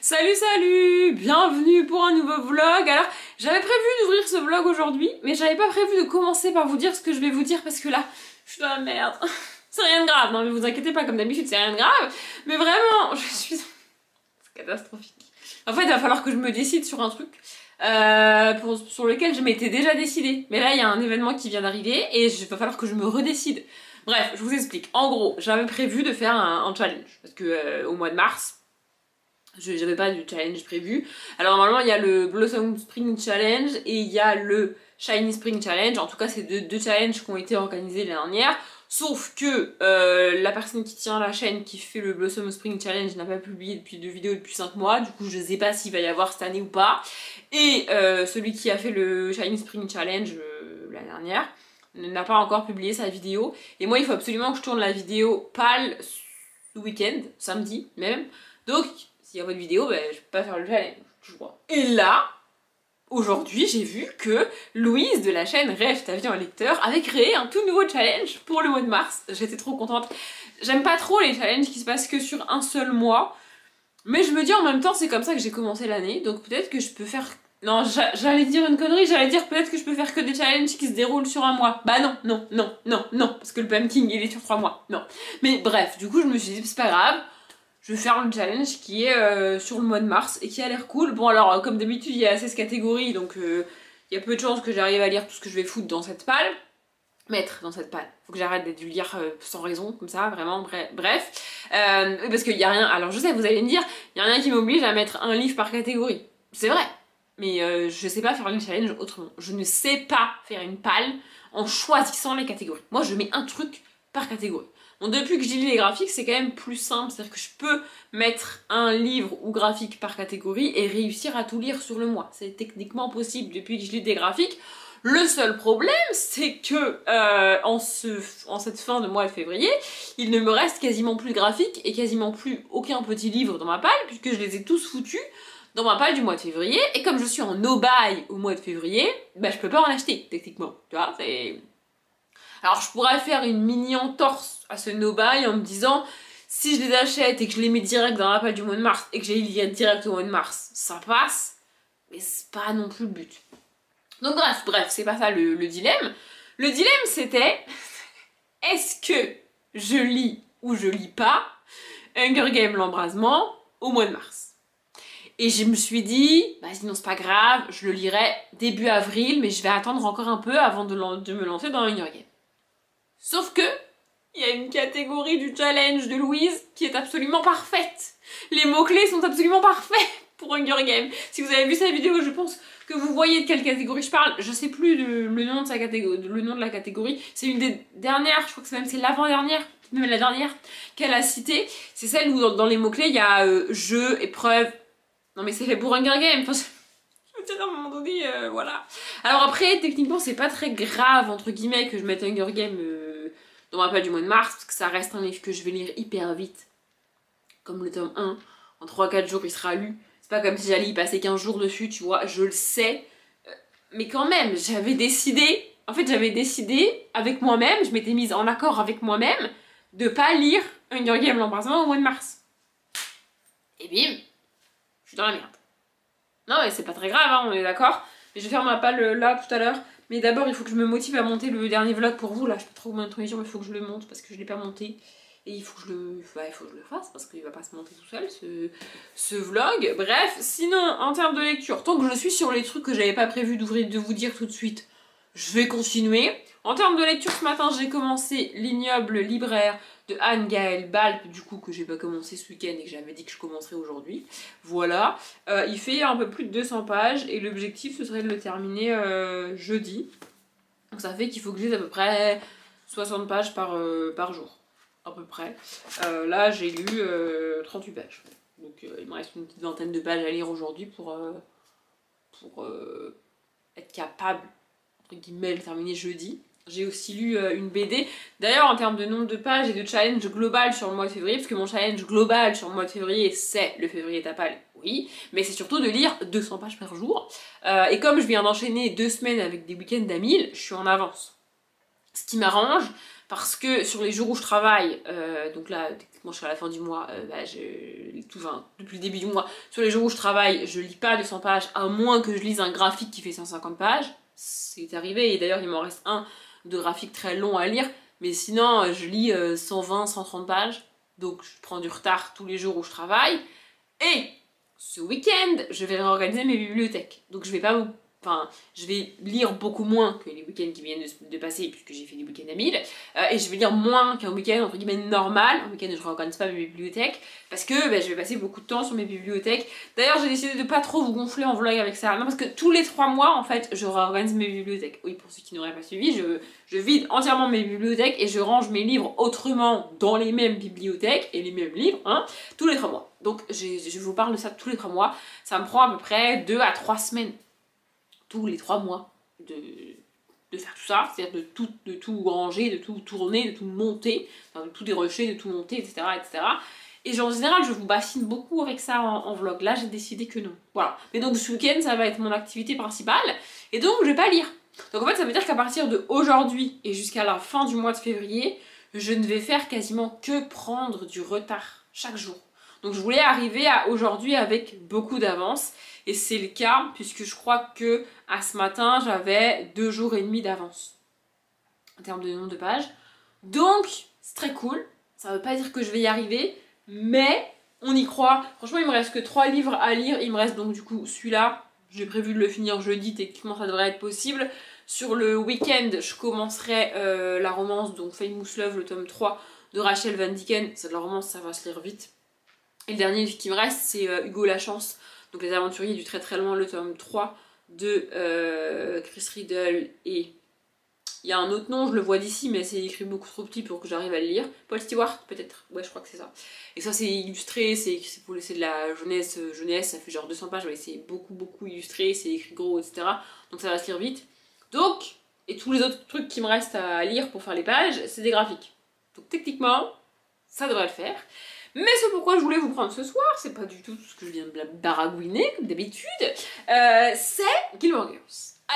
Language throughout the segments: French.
Salut salut, bienvenue pour un nouveau vlog. Alors j'avais prévu d'ouvrir ce vlog aujourd'hui, mais j'avais pas prévu de commencer par vous dire ce que je vais vous dire parce que là, je suis dans la merde. C'est rien de grave, non mais vous inquiétez pas, comme d'habitude c'est rien de grave, mais vraiment, je suis... C'est catastrophique. En fait il va falloir que je me décide sur un truc sur lequel je m'étais déjà décidée. Mais là il y a un événement qui vient d'arriver et il va falloir que je me redécide. Bref, je vous explique. En gros, j'avais prévu de faire un challenge, parce que au mois de mars, j'avais pas de challenge prévu. Alors normalement il y a le Blossom Spring Challenge et il y a le Shiny Spring Challenge. En tout cas c'est deux challenges qui ont été organisés l'année dernière. Sauf que la personne qui tient la chaîne qui fait le Blossom Spring Challenge n'a pas publié depuis de vidéos depuis 5 mois. Du coup je sais pas s'il va y avoir cette année ou pas. Et celui qui a fait le Shiny Spring Challenge l'année dernière n'a pas encore publié sa vidéo. Et moi il faut absolument que je tourne la vidéo pâle ce week-end, samedi même. Donc s'il y a votre vidéo, ben, je peux pas faire le challenge, je crois. Et là, aujourd'hui, j'ai vu que Louise de la chaîne Rêve ta vie en lecteur avait créé un tout nouveau challenge pour le mois de mars. J'étais trop contente. J'aime pas trop les challenges qui se passent que sur un seul mois. Mais je me dis en même temps, c'est comme ça que j'ai commencé l'année. Donc peut-être que je peux faire... Non, j'allais dire une connerie, j'allais dire peut-être que je peux faire que des challenges qui se déroulent sur un mois. Bah non, parce que le pumpkin il est sur 3 mois. Non. Mais bref, du coup je me suis dit, c'est pas grave. Je vais faire le challenge qui est sur le mois de mars et qui a l'air cool. Bon alors comme d'habitude il y a 16 catégories donc il y a peu de chances que j'arrive à lire tout ce que je vais foutre dans cette palle. Mettre dans cette palle. Faut que j'arrête de lire sans raison comme ça, vraiment, bref. Parce qu'il y a rien, alors je sais vous allez me dire, il y a rien qui m'oblige à mettre un livre par catégorie. C'est vrai. Mais je sais pas faire le challenge autrement. Je ne sais pas faire une palle en choisissant les catégories. Moi je mets un truc par catégorie. Bon, depuis que je lis les graphiques, c'est quand même plus simple, c'est-à-dire que je peux mettre un livre ou graphique par catégorie et réussir à tout lire sur le mois. C'est techniquement possible depuis que je lis des graphiques. Le seul problème, c'est que en cette fin de mois de février, il ne me reste quasiment plus de graphiques et quasiment plus aucun petit livre dans ma palle, puisque je les ai tous foutus dans ma palle du mois de février. Et comme je suis en no-buy au mois de février, bah je peux pas en acheter, techniquement. Tu vois, c'est... Alors je pourrais faire une mini entorse à ce no-buy en me disant si je les achète et que je les mets direct dans la palle du mois de mars et que j'ai les direct au mois de mars, ça passe, mais c'est pas non plus le but. Donc bref, c'est pas ça le dilemme. Le dilemme c'était est-ce que je lis ou je lis pas Hunger Games l'embrasement au mois de mars. Et je me suis dit, bah sinon c'est pas grave, je le lirai début avril, mais je vais attendre encore un peu avant de me lancer dans Hunger Games. Sauf que, il y a une catégorie du challenge de Louise qui est absolument parfaite. Les mots-clés sont absolument parfaits pour Hunger Games. Si vous avez vu sa vidéo, je pense que vous voyez de quelle catégorie je parle. Je sais plus le nom de sa catégorie, le nom de la catégorie. C'est une des dernières, je crois que c'est l'avant-dernière, même la dernière qu'elle a citée. C'est celle où dans les mots-clés, il y a jeu, épreuve. Non mais c'est fait pour Hunger Games. Enfin, je veux dire, à un moment donné, voilà. Alors après, techniquement, c'est pas très grave, entre guillemets, que je mette Hunger Games dans ma palle du mois de mars, parce que ça reste un livre que je vais lire hyper vite. Comme le tome 1, en 3-4 jours il sera lu. C'est pas comme si j'allais y passer 15 jours dessus, tu vois, je le sais. Mais quand même, j'avais décidé avec moi-même, je m'étais mise en accord avec moi-même, de pas lire Hunger Games l'embrasement au mois de mars. Et bim, je suis dans la merde. Non mais c'est pas très grave, hein, on est d'accord. Mais je vais faire ma palle là tout à l'heure. Mais d'abord il faut que je me motive à monter le dernier vlog pour vous. Là je sais pas trop combien de temps il dure, mais il faut que je le monte parce que je l'ai pas monté. Et il faut que je le fasse parce qu'il va pas se monter tout seul ce vlog. Bref, sinon en termes de lecture, tant que je suis sur les trucs que j'avais pas prévu de vous dire tout de suite, je vais continuer. En termes de lecture, ce matin j'ai commencé L'ignoble libraire de Anne-Gaëlle Balp, du coup que j'ai pas commencé ce week-end et que j'avais dit que je commencerais aujourd'hui. Voilà, il fait un peu plus de 200 pages et l'objectif ce serait de le terminer jeudi. Donc ça fait qu'il faut que je lise à peu près 60 pages par jour, à peu près. Là j'ai lu 38 pages, donc il me reste une petite vingtaine de pages à lire aujourd'hui pour être capable, entre guillemets, de le terminer jeudi. J'ai aussi lu une BD. D'ailleurs, en termes de nombre de pages et de challenge global sur le mois de février, parce que mon challenge global sur le mois de février, c'est le février tapal, oui, mais c'est surtout de lire 200 pages par jour. Et comme je viens d'enchaîner 2 semaines avec des week-ends d'à 1000, je suis en avance. Ce qui m'arrange, parce que sur les jours où je travaille, donc là, techniquement, je suis à la fin du mois, depuis le début du mois, sur les jours où je travaille, je lis pas 200 pages, à moins que je lise un graphique qui fait 150 pages. C'est arrivé, et d'ailleurs, il m'en reste un de graphique très long à lire, mais sinon, je lis 120, 130 pages, donc je prends du retard tous les jours où je travaille, et ce week-end, je vais réorganiser mes bibliothèques. Donc je vais pas je vais lire beaucoup moins que les week-ends qui viennent de passer, puisque j'ai fait des week-ends à 1000, et je vais lire moins qu'un week-end entre guillemets normal. Un week-end, je réorganise pas mes bibliothèques, parce que je vais passer beaucoup de temps sur mes bibliothèques. D'ailleurs, j'ai décidé de pas trop vous gonfler en vlog avec ça, non, parce que tous les 3 mois, en fait, je réorganise mes bibliothèques. Oui, pour ceux qui n'auraient pas suivi, je vide entièrement mes bibliothèques, et je range mes livres autrement dans les mêmes bibliothèques, et les mêmes livres, hein, tous les 3 mois. Donc je vous parle de ça tous les 3 mois, ça me prend à peu près 2 à 3 semaines. Tous les 3 mois de faire tout ça, c'est-à-dire de tout ranger, de tout tourner, de tout monter, enfin, de tout dérocher, de tout monter, etc. etc. Et en général, je vous bassine beaucoup avec ça en vlog. Là, j'ai décidé que non. Voilà. Mais donc, ce week-end, ça va être mon activité principale. Et donc, je vais pas lire. Donc, en fait, ça veut dire qu'à partir d'aujourd'hui et jusqu'à la fin du mois de février, je ne vais faire quasiment que prendre du retard chaque jour. Donc, je voulais arriver à aujourd'hui avec beaucoup d'avance. Et c'est le cas, puisque je crois que à ce matin, j'avais 2 jours et demi d'avance en termes de nombre de pages. Donc, c'est très cool. Ça veut pas dire que je vais y arriver, mais on y croit. Franchement, il me reste que 3 livres à lire. Il me reste donc du coup celui-là. J'ai prévu de le finir jeudi, techniquement ça devrait être possible. Sur le week-end, je commencerai la romance, donc Famous Love, le tome 3 de Rachel Van Dicken. C'est de la romance, ça va se lire vite. Et le dernier livre qui me reste, c'est Hugo Lachance. Donc Les Aventuriers du très très loin, le tome 3 de Chris Riddle, et il y a un autre nom, je le vois d'ici, mais c'est écrit beaucoup trop petit pour que j'arrive à le lire. Paul Stewart, peut-être, ouais, je crois que c'est ça. Et ça, c'est illustré, c'est pour laisser de la jeunesse, ça fait genre 200 pages, ouais, c'est beaucoup illustré, c'est écrit gros, etc. Donc ça va se lire vite. Donc, et tous les autres trucs qui me restent à lire pour faire les pages, c'est des graphiques. Donc techniquement, ça devrait le faire. Mais ce pourquoi je voulais vous prendre ce soir, c'est pas du tout ce que je viens de baragouiner, comme d'habitude, c'est Gilmore Girls.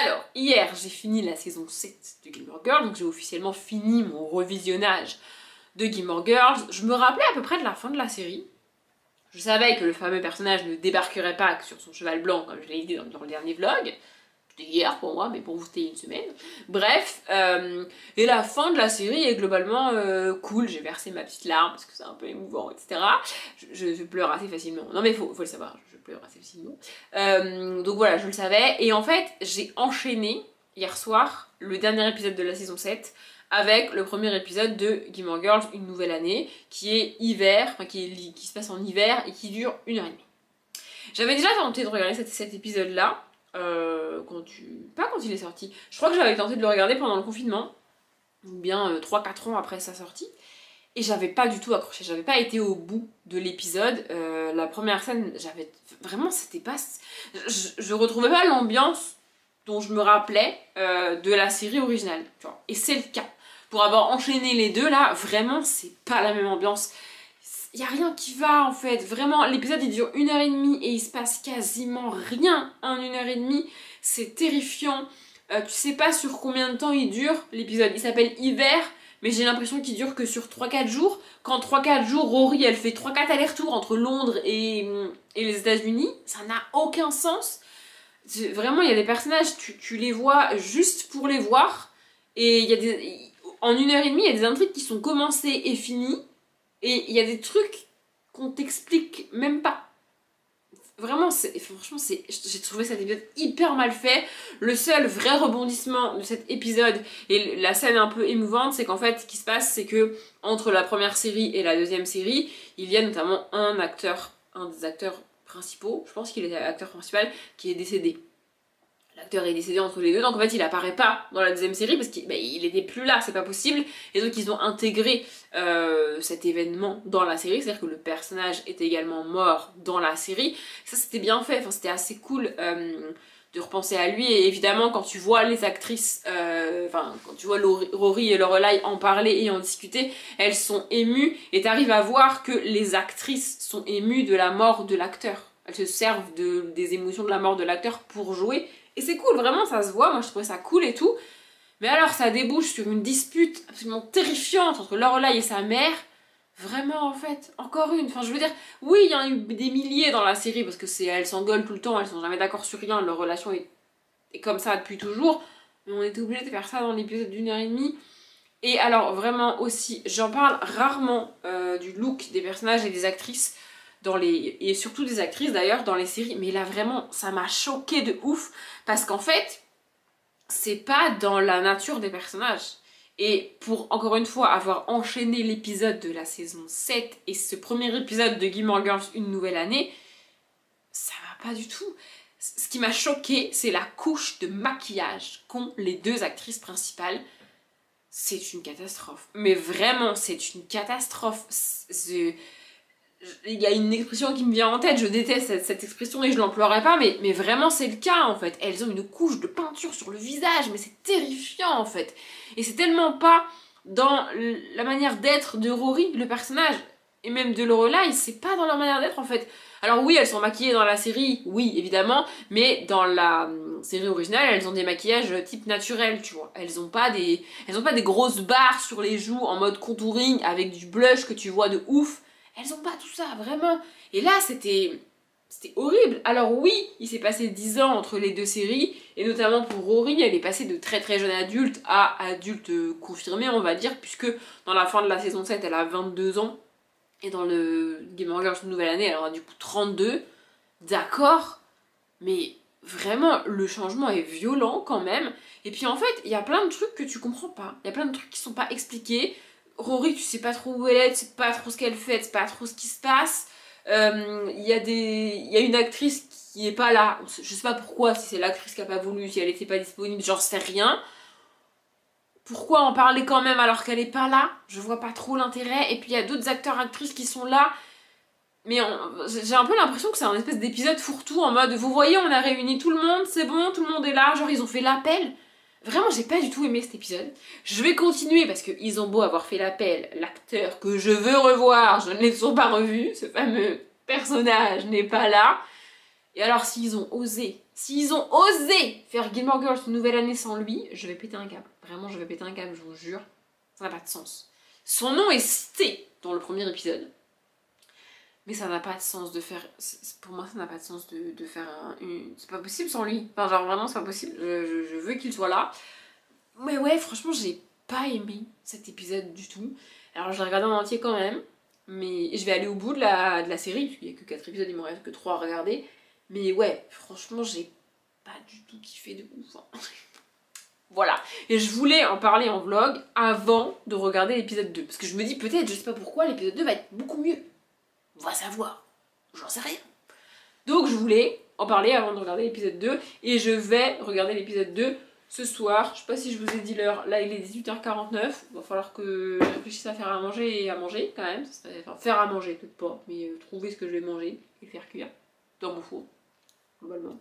Alors, hier, j'ai fini la saison 7 de Gilmore Girls, donc j'ai officiellement fini mon revisionnage de Gilmore Girls. Je me rappelais à peu près de la fin de la série. Je savais que le fameux personnage ne débarquerait pas sur son cheval blanc, comme je l'ai dit dans le dernier vlog. C'était hier pour moi, mais pour vous c'était une semaine. Bref, et la fin de la série est globalement cool. J'ai versé ma petite larme parce que c'est un peu émouvant, etc. Je pleure assez facilement. Non mais faut le savoir, je pleure assez facilement. Donc voilà, je le savais. Et en fait, j'ai enchaîné hier soir le dernier épisode de la saison 7 avec le premier épisode de Gilmore Girls, Une Nouvelle Année, qui est hiver, enfin qui se passe en hiver et qui dure 1h30. J'avais déjà tenté de regarder cet épisode-là. Pas quand il est sorti, je crois que j'avais tenté de le regarder pendant le confinement, ou bien 3-4 ans après sa sortie, et j'avais pas du tout accroché, j'avais pas été au bout de l'épisode. La première scène, vraiment, c'était pas... Je retrouvais pas l'ambiance dont je me rappelais de la série originale, tu vois. Et c'est le cas. Pour avoir enchaîné les deux, là, vraiment, c'est pas la même ambiance. Il n'y a rien qui va en fait, vraiment, l'épisode il dure 1h30 et il se passe quasiment rien en 1h30, c'est terrifiant. Tu sais pas sur combien de temps il dure l'épisode, il s'appelle Hiver, mais j'ai l'impression qu'il dure que sur 3-4 jours. Quand 3-4 jours, Rory elle fait 3-4 allers-retours entre Londres et les États-Unis, ça n'a aucun sens. Vraiment, il y a des personnages, tu les vois juste pour les voir, et il y a en 1h30, il y a des intrigues qui sont commencées et finies. Et il y a des trucs qu'on t'explique même pas. Vraiment, franchement, j'ai trouvé cet épisode hyper mal fait. Le seul vrai rebondissement de cet épisode, et la scène un peu émouvante, c'est qu'en fait, ce qui se passe, c'est que entre la première série et la deuxième série, il y a notamment un des acteurs principaux, je pense qu'il était l'acteur principal, qui est décédé. L'acteur est décédé entre les deux, donc en fait il apparaît pas dans la deuxième série parce qu'il était plus là, c'est pas possible. Et donc ils ont intégré cet événement dans la série, c'est-à-dire que le personnage est également mort dans la série. Ça c'était bien fait, enfin c'était assez cool de repenser à lui. Et évidemment quand tu vois les actrices, quand tu vois Rory et Lorelai en parler et en discuter, elles sont émues et t'arrives à voir que les actrices sont émues de la mort de l'acteur. Elles se servent des émotions de la mort de l'acteur pour jouer. Et c'est cool, vraiment, ça se voit, moi je trouvais ça cool et tout. Mais alors ça débouche sur une dispute absolument terrifiante entre Lorelai et sa mère. Vraiment, en fait, encore une. Enfin, je veux dire, oui, il y en a eu des milliers dans la série parce que elles s'engueulent tout le temps, elles sont jamais d'accord sur rien, leur relation est comme ça depuis toujours. Mais on était obligé de faire ça dans l'épisode d'1 h 30. Et alors, vraiment aussi, j'en parle rarement du look des personnages et des actrices, et surtout des actrices d'ailleurs, dans les séries. Mais là, vraiment, ça m'a choquée de ouf parce qu'en fait, c'est pas dans la nature des personnages. Et pour, encore une fois, avoir enchaîné l'épisode de la saison 7 et ce premier épisode de Gilmore Girls, une nouvelle année, ça va pas du tout. Ce qui m'a choqué, c'est la couche de maquillage qu'ont les deux actrices principales. C'est une catastrophe. Mais vraiment, c'est une catastrophe. Il y a une expression qui me vient en tête, je déteste cette expression et je l'emploierai pas, mais vraiment c'est le cas en fait. Elles ont une couche de peinture sur le visage, mais c'est terrifiant en fait. Et c'est tellement pas dans la manière d'être de Rory, le personnage, et même de Lorelai, c'est pas dans leur manière d'être en fait. Alors oui, elles sont maquillées dans la série, oui évidemment, mais dans la série originale, elles ont des maquillages type naturel, tu vois. Elles ont pas des grosses barres sur les joues en mode contouring avec du blush que tu vois de ouf. Elles ont pas tout ça, vraiment. Et là, c'était horrible. Alors oui, il s'est passé 10 ans entre les deux séries, et notamment pour Rory, elle est passée de très très jeune adulte à adulte confirmée, on va dire, puisque dans la fin de la saison 7, elle a 22 ans, et dans le Gilmore Girls Nouvelle Année, elle aura du coup 32. D'accord, mais vraiment, le changement est violent quand même. Et puis en fait, il y a plein de trucs que tu comprends pas. Il y a plein de trucs qui sont pas expliqués. Rory, tu sais pas trop où elle est, tu sais pas trop ce qu'elle fait, tu sais pas trop ce qui se passe. Il y a une actrice qui est pas là. Je sais pas pourquoi, si c'est l'actrice qui a pas voulu, si elle était pas disponible, j'en sais rien. Pourquoi en parler quand même alors qu'elle est pas là? Je vois pas trop l'intérêt. Et puis il y a d'autres acteurs, actrices qui sont là. Mais j'ai un peu l'impression que c'est un espèce d'épisode fourre-tout en mode vous voyez, on a réuni tout le monde, c'est bon, tout le monde est là. Genre ils ont fait l'appel. Vraiment, j'ai pas du tout aimé cet épisode. Je vais continuer parce qu'ils ont beau avoir fait l'appel, l'acteur que je veux revoir, je ne l'ai toujours pas revu, ce fameux personnage n'est pas là. Et alors s'ils ont osé faire Gilmore Girls une nouvelle année sans lui, je vais péter un câble. Vraiment, je vais péter un câble, je vous jure. Ça n'a pas de sens. Son nom est cité dans le premier épisode. Mais ça n'a pas de sens de faire... Pour moi, ça n'a pas de sens de faire c'est pas possible sans lui. Enfin, genre, vraiment, c'est pas possible. Je veux qu'il soit là. Mais ouais, franchement, j'ai pas aimé cet épisode du tout. Alors, je l'ai regardé en entier quand même. Mais je vais aller au bout de la série, parce qu'il n'y a que 4 épisodes, il m'en reste que 3 à regarder. Mais ouais, franchement, j'ai pas du tout kiffé de ouf. Hein. Voilà. Et je voulais en parler en vlog avant de regarder l'épisode 2. Parce que je me dis, peut-être, je sais pas pourquoi, l'épisode 2 va être beaucoup mieux. On va savoir. J'en sais rien. Donc je voulais en parler avant de regarder l'épisode 2. Et je vais regarder l'épisode 2 ce soir. Je sais pas si je vous ai dit l'heure. Là il est 18h49. Il va falloir que je réfléchisse à faire à manger et à manger quand même. Enfin faire à manger peut-être pas. Mais trouver ce que je vais manger et faire cuire dans mon four. Globalement.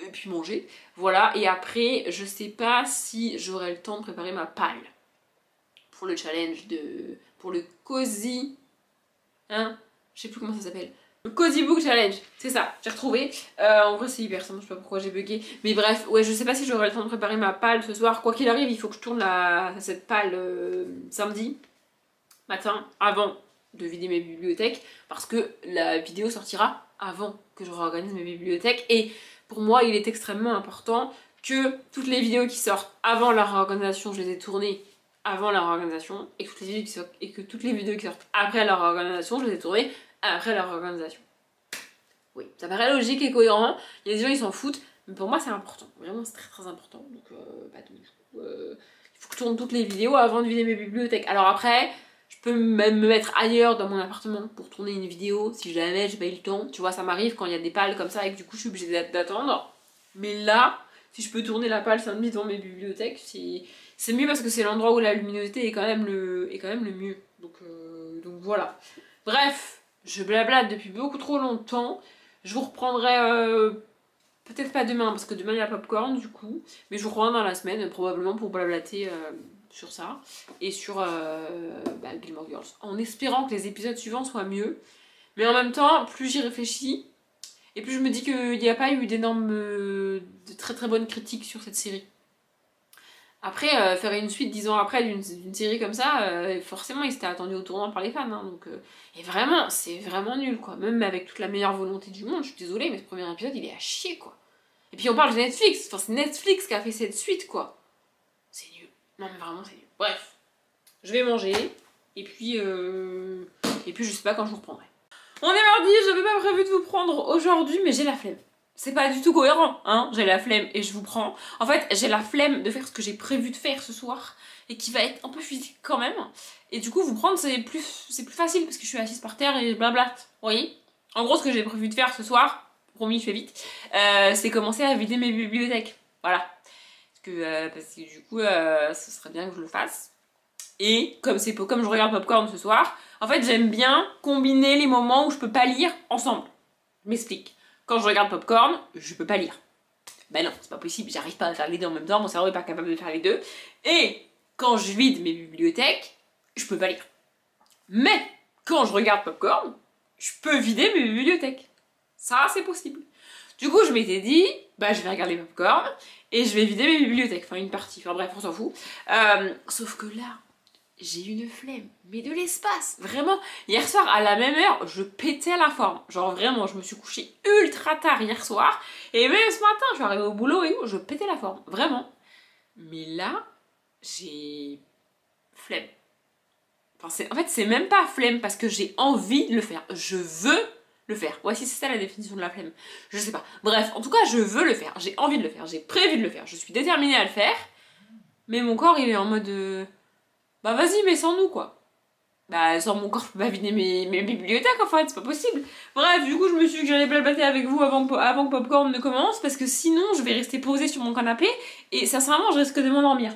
Et puis manger. Voilà. Et après je sais pas si j'aurai le temps de préparer ma palle. Pour le challenge pour le cozy. Hein? Je sais plus comment ça s'appelle. Le Cozy Book Challenge, c'est ça, j'ai retrouvé. En vrai c'est hyper simple, je sais pas pourquoi j'ai bugué. Mais bref, ouais, je sais pas si j'aurai le temps de préparer ma palle ce soir. Quoi qu'il arrive, il faut que je tourne cette palle samedi matin, avant de vider mes bibliothèques. Parce que la vidéo sortira avant que je réorganise mes bibliothèques. Et pour moi, il est extrêmement important que toutes les vidéos qui sortent avant la réorganisation, je les ai tournées avant la réorganisation. Et que toutes les vidéos qui sortent après la réorganisation, je les ai tournées après la réorganisation. Oui, ça paraît logique et cohérent. Il y a des gens qui s'en foutent, mais pour moi c'est important. Vraiment c'est très très important. Donc il faut que je tourne toutes les vidéos avant de vider mes bibliothèques. Alors après, je peux même me mettre ailleurs dans mon appartement pour tourner une vidéo si jamais j'ai pas eu le temps. Tu vois, ça m'arrive quand il y a des pales comme ça et que du coup je suis obligée d'attendre. Mais là, si je peux tourner la palle samedi dans mes bibliothèques, c'est mieux parce que c'est l'endroit où la luminosité est quand même le mieux. Donc voilà. Bref. Je blablate depuis beaucoup trop longtemps. Je vous reprendrai peut-être pas demain parce que demain il y a popcorn du coup. Mais je vous reprendrai dans la semaine probablement pour blablater sur ça. Et sur Gilmore Girls. En espérant que les épisodes suivants soient mieux. Mais en même temps, plus j'y réfléchis et plus je me dis qu'il n'y a pas eu d'énormes, de très très bonnes critiques sur cette série. Après, faire une suite 10 ans après d'une série comme ça, forcément il s'était attendu au tournant par les fans, hein, donc... Et vraiment, c'est vraiment nul, quoi. Même avec toute la meilleure volonté du monde, je suis désolée, mais ce premier épisode, il est à chier, quoi. Et puis on parle de Netflix, enfin c'est Netflix qui a fait cette suite, quoi. C'est nul. Non mais vraiment, c'est nul. Bref, je vais manger, et puis je sais pas quand je vous reprendrai. On est mardi, j'avais pas prévu de vous prendre aujourd'hui, mais j'ai la flemme. C'est pas du tout cohérent, hein, j'ai la flemme et je vous prends. En fait, j'ai la flemme de faire ce que j'ai prévu de faire ce soir et qui va être un peu physique quand même. Et du coup, vous prendre, c'est plus facile parce que je suis assise par terre et blabla. Vous voyez? En gros, ce que j'ai prévu de faire ce soir, promis, je fais vite, c'est commencer à vider mes bibliothèques. Voilà. Parce que du coup, ce serait bien que je le fasse. Et comme je regarde Popcorn ce soir, en fait, j'aime bien combiner les moments où je peux pas lire ensemble. Je m'explique. Quand je regarde Popcorn, je peux pas lire. Ben non, c'est pas possible, j'arrive pas à faire les deux en même temps, mon cerveau est pas capable de faire les deux. Et quand je vide mes bibliothèques, je peux pas lire. Mais quand je regarde Popcorn, je peux vider mes bibliothèques. Ça, c'est possible. Du coup, je m'étais dit, bah je vais regarder Popcorn et je vais vider mes bibliothèques. Enfin, une partie, enfin bref, on s'en fout. Sauf que là, j'ai une flemme, mais de l'espace, vraiment. Hier soir, à la même heure, je pétais la forme. Genre vraiment, je me suis couchée ultra tard hier soir. Et même ce matin, je suis arrivée au boulot et je pétais la forme, vraiment. Mais là, j'ai flemme. Enfin, en fait, c'est même pas flemme parce que j'ai envie de le faire. Je veux le faire. Voici, c'est ça la définition de la flemme. Je sais pas. Bref, en tout cas, je veux le faire. J'ai envie de le faire. J'ai prévu de le faire. Je suis déterminée à le faire. Mais mon corps, il est en mode... Bah vas-y, mais sans nous, quoi. Bah sans mon corps, je peux pas vider mes bibliothèques, en fait, c'est pas possible. Bref, du coup, je me suis dit que j'allais blablater avec vous avant que Popcorn ne commence, parce que sinon, je vais rester posée sur mon canapé, et sincèrement, je risque de m'endormir.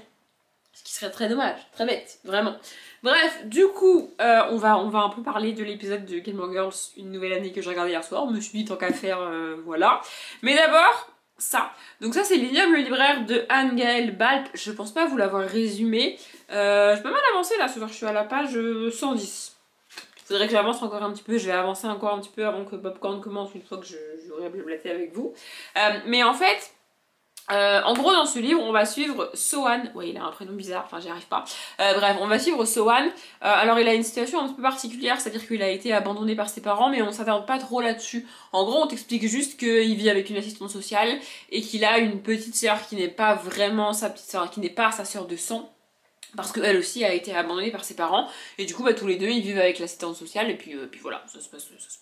Ce qui serait très dommage, très bête, vraiment. Bref, du coup, on va un peu parler de l'épisode de Gilmore Girls, une nouvelle année que j'ai regardé hier soir. Je me suis dit, tant qu'à faire, voilà. Mais d'abord... ça. Donc ça c'est L'ignoble libraire de Anne-Gaëlle Balp. Je pense pas vous l'avoir résumé. J'ai pas mal avancé là, ce soir je suis à la page 110. Faudrait que j'avance encore un petit peu, je vais avancer encore un petit peu avant que Popcorn commence une fois que j'aurai blablaté avec vous. Mais en fait, en gros dans ce livre on va suivre Sohan, ouais il a un prénom bizarre, enfin j'y arrive pas, bref on va suivre Sohan, alors il a une situation un petit peu particulière, c'est à dire qu'il a été abandonné par ses parents mais on s'attarde pas trop là-dessus, en gros on t'explique juste qu'il vit avec une assistante sociale et qu'il a une petite sœur qui n'est pas vraiment sa petite sœur, qui n'est pas sa sœur de sang, parce qu'elle aussi a été abandonnée par ses parents et du coup bah, tous les deux ils vivent avec l'assistante sociale et puis voilà ça se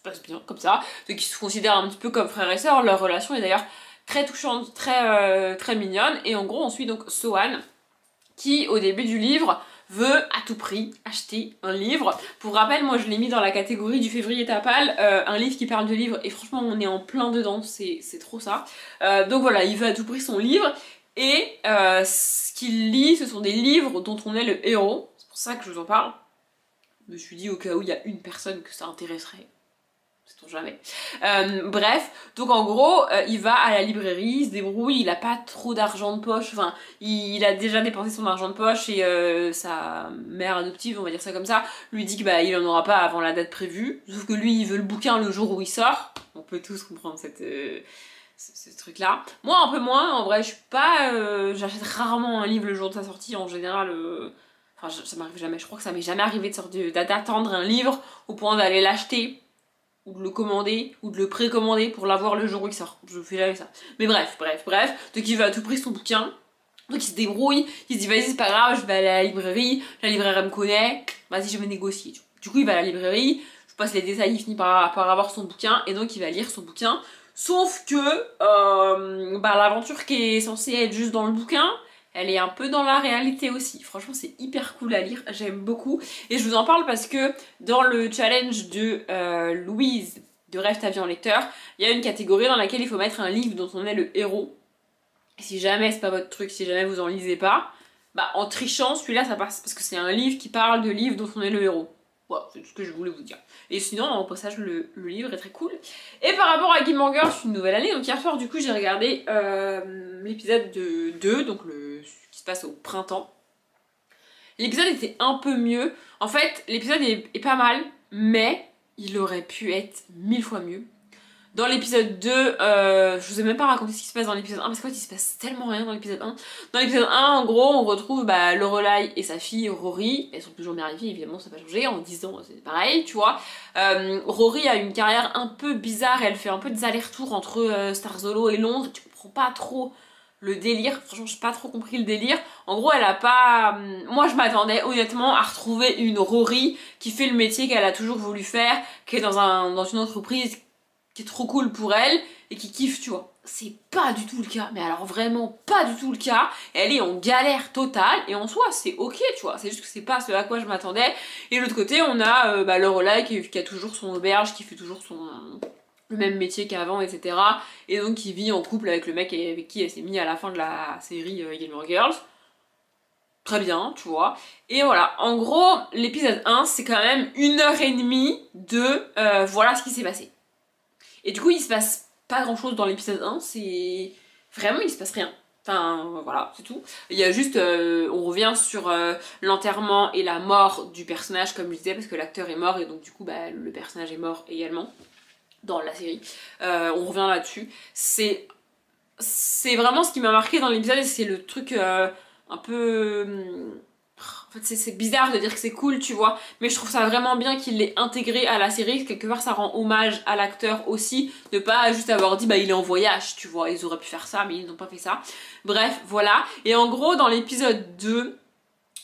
passe bien comme ça, donc ils se considèrent un petit peu comme frères et sœurs, leur relation est d'ailleurs très touchante, très mignonne. Et en gros, on suit donc Sohan, qui au début du livre veut à tout prix acheter un livre. Pour rappel, moi je l'ai mis dans la catégorie du février tapal, un livre qui parle de livres, et franchement on est en plein dedans, c'est trop ça. Donc voilà, il veut à tout prix son livre, et ce qu'il lit, ce sont des livres dont on est le héros. C'est pour ça que je vous en parle. Je me suis dit au cas où il y a une personne que ça intéresserait. Sait-on jamais. Bref, donc en gros, il va à la librairie, il se débrouille, il a pas trop d'argent de poche, enfin, il a déjà dépensé son argent de poche et sa mère adoptive, on va dire ça comme ça, lui dit que bah il en aura pas avant la date prévue, sauf que lui il veut le bouquin le jour où il sort, on peut tous comprendre ce truc là. Moi un peu moins, en vrai je suis pas, j'achète rarement un livre le jour de sa sortie, en général... Enfin, ça m'arrive jamais, je crois que ça m'est jamais arrivé d'attendre un livre au point d'aller l'acheter ou de le commander, ou de le précommander pour l'avoir le jour où il sort. Je fais jamais ça. Mais bref. Donc il veut à tout prix son bouquin. Donc il se débrouille, il se dit vas-y c'est pas grave, je vais aller à la librairie elle me connaît, vas-y je vais négocier. Du coup il va à la librairie, je passe les détails, il finit par avoir son bouquin, et donc il va lire son bouquin. Sauf que l'aventure qui est censée être juste dans le bouquin, elle est un peu dans la réalité aussi. Franchement, c'est hyper cool à lire, j'aime beaucoup. Et je vous en parle parce que dans le challenge de Louise de Rêve ta vie en lecteur, il y a une catégorie dans laquelle il faut mettre un livre dont on est le héros. Et si jamais c'est pas votre truc, si jamais vous en lisez pas, bah en trichant, celui-là ça passe parce que c'est un livre qui parle de livres dont on est le héros. Voilà, c'est tout ce que je voulais vous dire. Et sinon, en passage, le livre est très cool. Et par rapport à Gilmore Girls, une nouvelle année, donc hier soir, du coup, j'ai regardé l'épisode de 2, donc ce qui se passe au printemps. L'épisode était un peu mieux. En fait, l'épisode est pas mal, mais il aurait pu être 1000 fois mieux. Dans l'épisode 2, je vous ai même pas raconté ce qui se passe dans l'épisode 1 parce qu'en fait il se passe tellement rien dans l'épisode 1. Dans l'épisode 1, en gros, on retrouve Lorelai et sa fille Rory. Elles sont toujours mère et fille, évidemment, ça n'a pas changé. En 10 ans, c'est pareil, tu vois. Rory a une carrière un peu bizarre, elle fait un peu des allers-retours entre Starzolo et Londres. Tu comprends pas trop le délire, franchement j'ai pas trop compris le délire. En gros elle a pas... Moi je m'attendais honnêtement à retrouver une Rory qui fait le métier qu'elle a toujours voulu faire, qui est dans une entreprise qui est trop cool pour elle et qui kiffe, tu vois. C'est pas du tout le cas, mais alors vraiment pas du tout le cas. Elle est en galère totale et en soi c'est ok, tu vois, c'est juste que c'est pas ce à quoi je m'attendais. Et de l'autre côté on a Lorelai qui a toujours son auberge, qui fait toujours le même métier qu'avant, etc. Et donc qui vit en couple avec le mec avec qui elle s'est mise à la fin de la série Gilmore Girls. Très bien, tu vois. Et voilà, en gros, l'épisode 1, c'est quand même 1h30 de voilà ce qui s'est passé. Et du coup, il se passe pas grand chose dans l'épisode 1, c'est... Vraiment, il se passe rien. Enfin, voilà, c'est tout. Il y a juste, on revient sur l'enterrement et la mort du personnage, comme je disais, parce que l'acteur est mort, et donc du coup, le personnage est mort également dans la série. On revient là-dessus. C'est vraiment ce qui m'a marqué dans l'épisode, et c'est le truc un peu... En fait, c'est bizarre de dire que c'est cool, tu vois, mais je trouve ça vraiment bien qu'il l'ait intégré à la série. Quelque part, ça rend hommage à l'acteur aussi, de pas juste avoir dit il est en voyage, tu vois. Ils auraient pu faire ça, mais ils n'ont pas fait ça. Bref, voilà. Et en gros, dans l'épisode 2,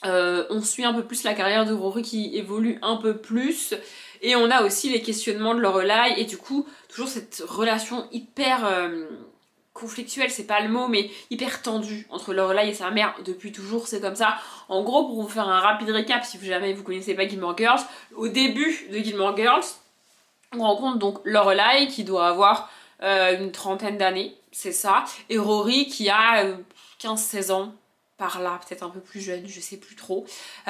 on suit un peu plus la carrière de Rory qui évolue un peu plus. Et on a aussi les questionnements de Lorelai, et du coup, toujours cette relation hyper... conflictuelle, c'est pas le mot, mais hyper tendue entre Lorelai et sa mère depuis toujours, c'est comme ça. En gros, pour vous faire un rapide récap, si jamais vous connaissez pas Gilmore Girls, au début de Gilmore Girls, on rencontre donc Lorelai qui doit avoir une trentaine d'années, c'est ça, et Rory qui a 15-16 ans, par là, peut-être un peu plus jeune, je sais plus trop.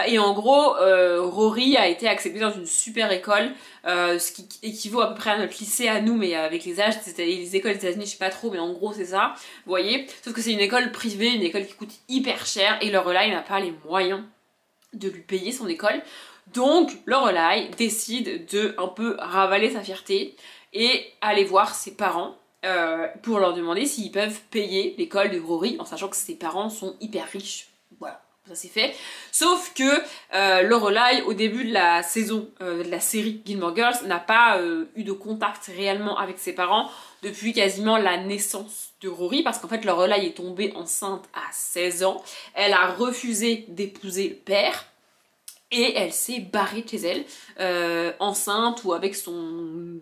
Et en gros, Rory a été acceptée dans une super école, ce qui équivaut à peu près à notre lycée à nous, mais avec les âges, c'était les écoles des États-Unis, je sais pas trop, mais en gros c'est ça, vous voyez. Sauf que c'est une école privée, une école qui coûte hyper cher, et Lorelai n'a pas les moyens de lui payer son école. Donc Lorelai décide de un peu ravaler sa fierté et aller voir ses parents. Pour leur demander s'ils peuvent payer l'école de Rory en sachant que ses parents sont hyper riches. Voilà, ça c'est fait. Sauf que Lorelai, au début de la saison de la série Gilmore Girls, n'a pas eu de contact réellement avec ses parents depuis quasiment la naissance de Rory, parce qu'en fait Lorelai est tombée enceinte à 16 ans. Elle a refusé d'épouser le père. Et elle s'est barrée de chez elle, enceinte ou avec son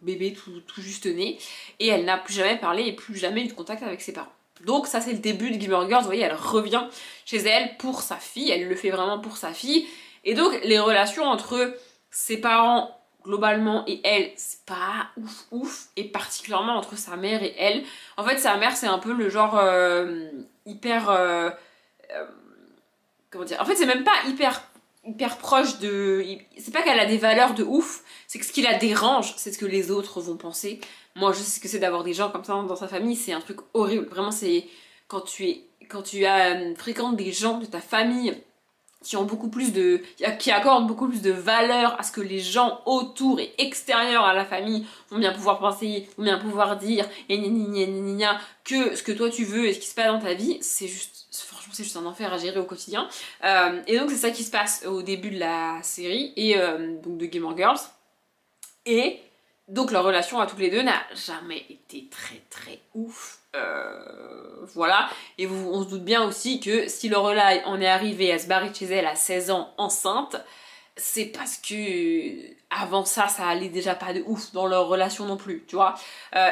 bébé tout juste né. Et elle n'a plus jamais parlé et plus jamais eu de contact avec ses parents. Donc ça c'est le début de Gilmore Girls, vous voyez, elle revient chez elle pour sa fille, elle le fait vraiment pour sa fille. Et donc les relations entre ses parents globalement et elle, c'est pas ouf, et particulièrement entre sa mère et elle. En fait sa mère c'est un peu le genre hyper... comment dire? En fait c'est même pas hyper proche de... C'est pas qu'elle a des valeurs de ouf, c'est que ce qui la dérange, c'est ce que les autres vont penser. Moi je sais ce que c'est d'avoir des gens comme ça dans sa famille, c'est un truc horrible. Vraiment c'est... Quand tu fréquentes des gens de ta famille qui ont beaucoup plus de... qui accordent beaucoup plus de valeur à ce que les gens autour et extérieurs à la famille vont bien pouvoir penser, vont bien pouvoir dire, et que ce que toi tu veux et ce qui se passe dans ta vie, c'est juste... Franchement c'est juste un enfer à gérer au quotidien. Et donc c'est ça qui se passe au début de la série, et donc de Gilmore Girls. Et donc leur relation à toutes les deux n'a jamais été très ouf. Voilà, et on se doute bien aussi que si Lorelai en est arrivée à se barrer de chez elle à 16 ans enceinte, c'est parce que avant ça allait déjà pas de ouf dans leur relation non plus, tu vois.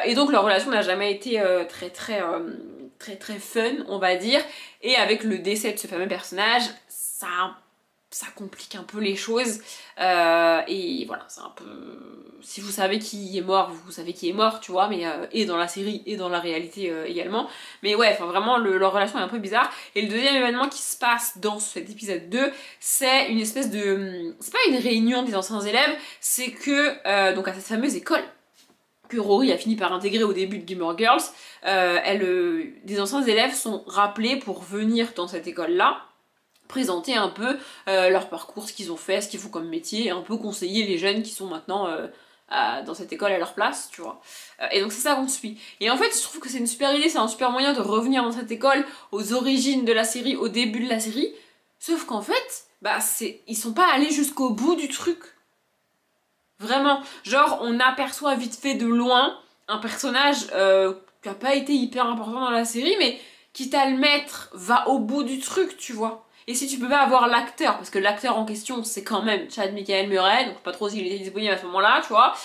Et donc leur relation n'a jamais été très fun, on va dire, et avec le décès de ce fameux personnage, ça complique un peu les choses, et voilà, c'est un peu... Si vous savez qui est mort, vous savez qui est mort, tu vois, mais et dans la série et dans la réalité également. Mais ouais, enfin vraiment, leur relation est un peu bizarre. Et le deuxième événement qui se passe dans cet épisode 2, c'est une espèce de... C'est pas une réunion des anciens élèves, c'est que, donc à cette fameuse école que Rory a fini par intégrer au début de Gilmore Girls, des anciens élèves sont rappelés pour venir dans cette école-là, présenter un peu leur parcours, ce qu'ils ont fait, ce qu'ils font comme métier, et un peu conseiller les jeunes qui sont maintenant dans cette école à leur place, tu vois. Et donc c'est ça qu'on suit. Et en fait, je trouve que c'est une super idée, c'est un super moyen de revenir dans cette école, aux origines de la série, au début de la série. Sauf qu'en fait, bah ils sont pas allés jusqu'au bout du truc. Vraiment. Genre, on aperçoit vite fait de loin un personnage qui a pas été hyper important dans la série, mais quitte à le mettre, va au bout du truc, tu vois. Et si tu peux pas avoir l'acteur, parce que l'acteur en question c'est quand même Chad Michael Murray, donc pas trop s'il était disponible à ce moment-là, tu vois,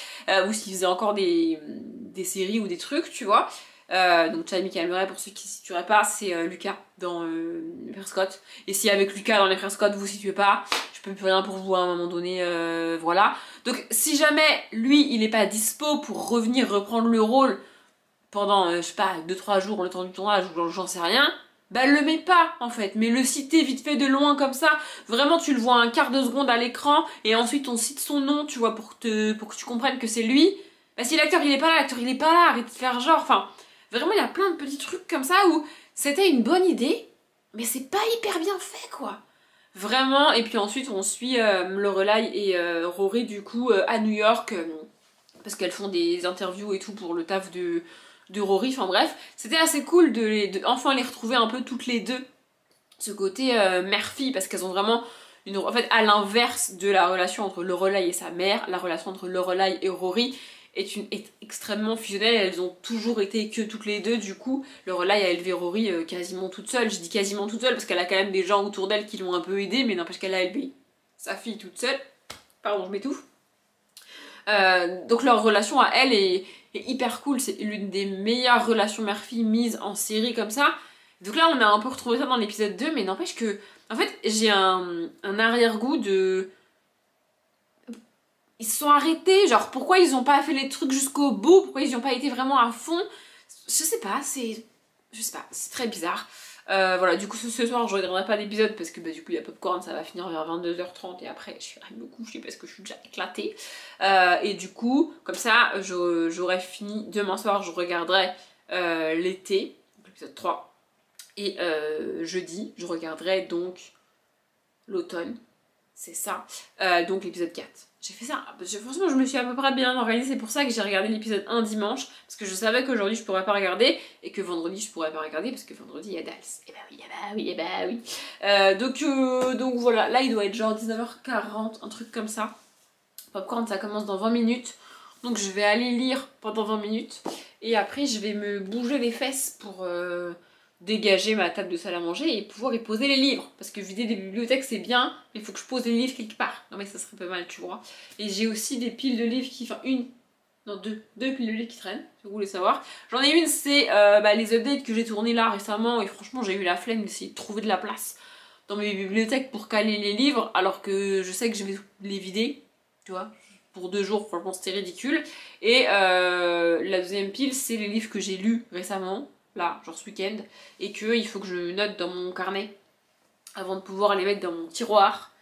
ou s'il faisait encore des séries ou des trucs, tu vois. Donc Chad Michael Murray, pour ceux qui ne situeraient pas, c'est Lucas dans Les Frères Scott. Et si avec Lucas dans Les Frères Scott vous ne situez pas, je peux plus rien pour vous à un moment donné, voilà. Donc si jamais lui il est pas dispo pour revenir reprendre le rôle pendant, je sais pas, 2-3 jours le temps du tournage ou j'en sais rien, bah le mets pas en fait, mais le citer vite fait de loin comme ça, vraiment tu le vois un quart de seconde à l'écran et ensuite on cite son nom, tu vois, pour que tu comprennes que c'est lui. Bah si l'acteur il est pas là, l'acteur il est pas là, arrête de faire genre, enfin, vraiment il y a plein de petits trucs comme ça où c'était une bonne idée, mais c'est pas hyper bien fait quoi. Vraiment, et puis ensuite on suit Lorelai et Rory du coup à New York, parce qu'elles font des interviews et tout pour le taf de Rory, enfin bref, c'était assez cool de enfin les retrouver un peu toutes les deux, ce côté mère-fille, parce qu'elles ont vraiment en fait, à l'inverse de la relation entre Lorelai et sa mère, la relation entre Lorelai et Rory est extrêmement fusionnelle, elles ont toujours été que toutes les deux, du coup, Lorelai a élevé Rory quasiment toute seule, je dis quasiment toute seule parce qu'elle a quand même des gens autour d'elle qui l'ont un peu aidée, mais n'empêche qu'elle a élevé sa fille toute seule, pardon je m'étouffe. Donc leur relation à elle est hyper cool, c'est l'une des meilleures relations mère-fille mises en série comme ça. Donc là on a un peu retrouvé ça dans l'épisode 2, mais n'empêche que, en fait j'ai un arrière-goût de... Ils se sont arrêtés, genre pourquoi ils ont pas fait les trucs jusqu'au bout, pourquoi ils n'y ont pas été vraiment à fond, je sais pas, c'est très bizarre. Voilà, du coup ce soir je regarderai pas d'épisode parce que bah, du coup il y a Popcorn, ça va finir vers 22h30 et après je vais me coucher parce que je suis déjà éclatée. Et du coup, comme ça, j'aurai fini. Demain soir, je regarderai l'été, l'épisode 3. Et jeudi, je regarderai donc l'automne, c'est ça, donc l'épisode 4. J'ai fait ça, franchement je me suis à peu près bien organisée, c'est pour ça que j'ai regardé l'épisode 1 dimanche, parce que je savais qu'aujourd'hui je pourrais pas regarder, et que vendredi je pourrais pas regarder, parce que vendredi il y a Dals. Et bah oui, et bah oui, et bah oui. Donc voilà, là il doit être genre 19h40, un truc comme ça. Popcorn ça commence dans 20 minutes, donc je vais aller lire pendant 20 minutes, et après je vais me bouger les fesses pour... dégager ma table de salle à manger et pouvoir y poser les livres. Parce que vider des bibliothèques c'est bien, mais il faut que je pose les livres quelque part. Non mais ça serait pas mal, tu vois. Et j'ai aussi des piles de livres qui... Enfin deux piles de livres qui traînent, si vous voulez savoir. J'en ai une, c'est les updates que j'ai tournés là récemment et franchement j'ai eu la flemme d'essayer de trouver de la place dans mes bibliothèques pour caler les livres alors que je sais que je vais les vider, tu vois. Pour 2 jours, franchement c'était ridicule. Et la deuxième pile c'est les livres que j'ai lus récemment, là, genre ce week-end, et qu'il faut que je note dans mon carnet avant de pouvoir les mettre dans mon tiroir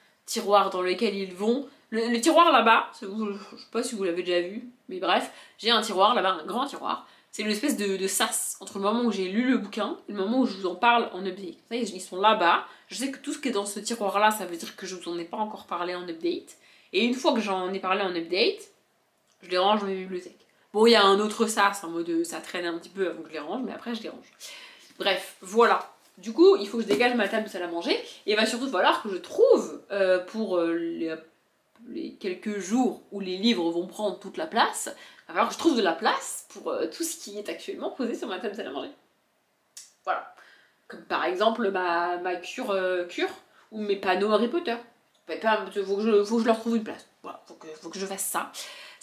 dans lequel ils vont. Le tiroir là-bas, je sais pas si vous l'avez déjà vu, mais bref, j'ai un tiroir là-bas, un grand tiroir. C'est une espèce de sas entre le moment où j'ai lu le bouquin et le moment où je vous en parle en update. Vous savez, ils sont là-bas. Je sais que tout ce qui est dans ce tiroir-là, ça veut dire que je vous en ai pas encore parlé en update. Et une fois que j'en ai parlé en update, je les range dans mes bibliothèques. Bon, il y a un autre sas en mode ça traîne un petit peu avant que je les range, mais après je les range. Bref, voilà. Du coup, il faut que je dégage ma table de salle à manger. Et il va surtout falloir que je trouve pour les quelques jours où les livres vont prendre toute la place, il va falloir que je trouve de la place pour tout ce qui est actuellement posé sur ma table de salle à manger. Voilà. Comme par exemple ma cure ou mes panneaux Harry Potter. Faut que je leur trouve une place. Voilà, faut que je fasse ça.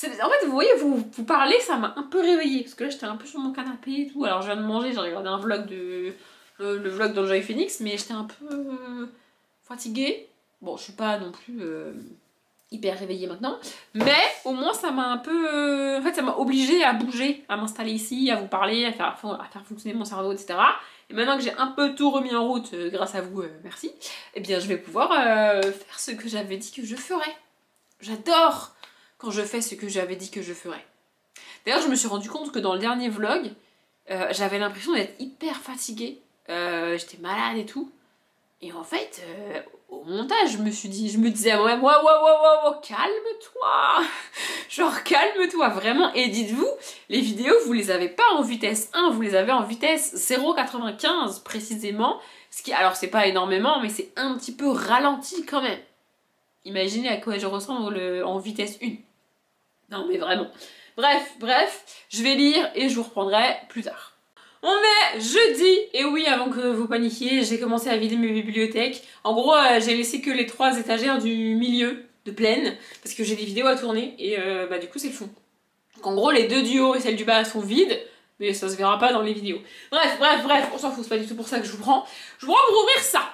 En fait, vous voyez, vous parlez, ça m'a un peu réveillée. Parce que là, j'étais un peu sur mon canapé et tout. Alors, je viens de manger, j'ai regardé un vlog le vlog d'Enjoy Phoenix, mais j'étais un peu fatiguée. Bon, je suis pas non plus hyper réveillée maintenant. Mais au moins, ça m'a un peu... en fait, ça m'a obligée à bouger, à m'installer ici, à vous parler, à faire fonctionner mon cerveau, etc. Et maintenant que j'ai un peu tout remis en route, grâce à vous, merci, eh bien, je vais pouvoir faire ce que j'avais dit que je ferais. J'adore quand je fais ce que j'avais dit que je ferais. D'ailleurs, je me suis rendu compte que dans le dernier vlog, j'avais l'impression d'être hyper fatiguée. J'étais malade et tout. Et en fait, au montage, je me disais à moi-même, wow, calme-toi. Genre, calme-toi, vraiment. Et dites-vous, les vidéos, vous les avez pas en vitesse 1, vous les avez en vitesse 0,95 précisément. Ce qui, alors, c'est pas énormément, mais c'est un petit peu ralenti quand même. Imaginez à quoi je ressemble en vitesse 1. Non, mais vraiment. Bref, je vais lire et je vous reprendrai plus tard. On est jeudi, et oui, avant que vous paniquiez, j'ai commencé à vider mes bibliothèques. En gros, j'ai laissé que les 3 étagères du milieu de pleine, parce que j'ai des vidéos à tourner, et bah du coup c'est le fond. Donc en gros, les 2 du haut et celle du bas sont vides, mais ça se verra pas dans les vidéos. Bref, on s'en fout, c'est pas du tout pour ça que je vous prends. Je vous prends pour ouvrir ça.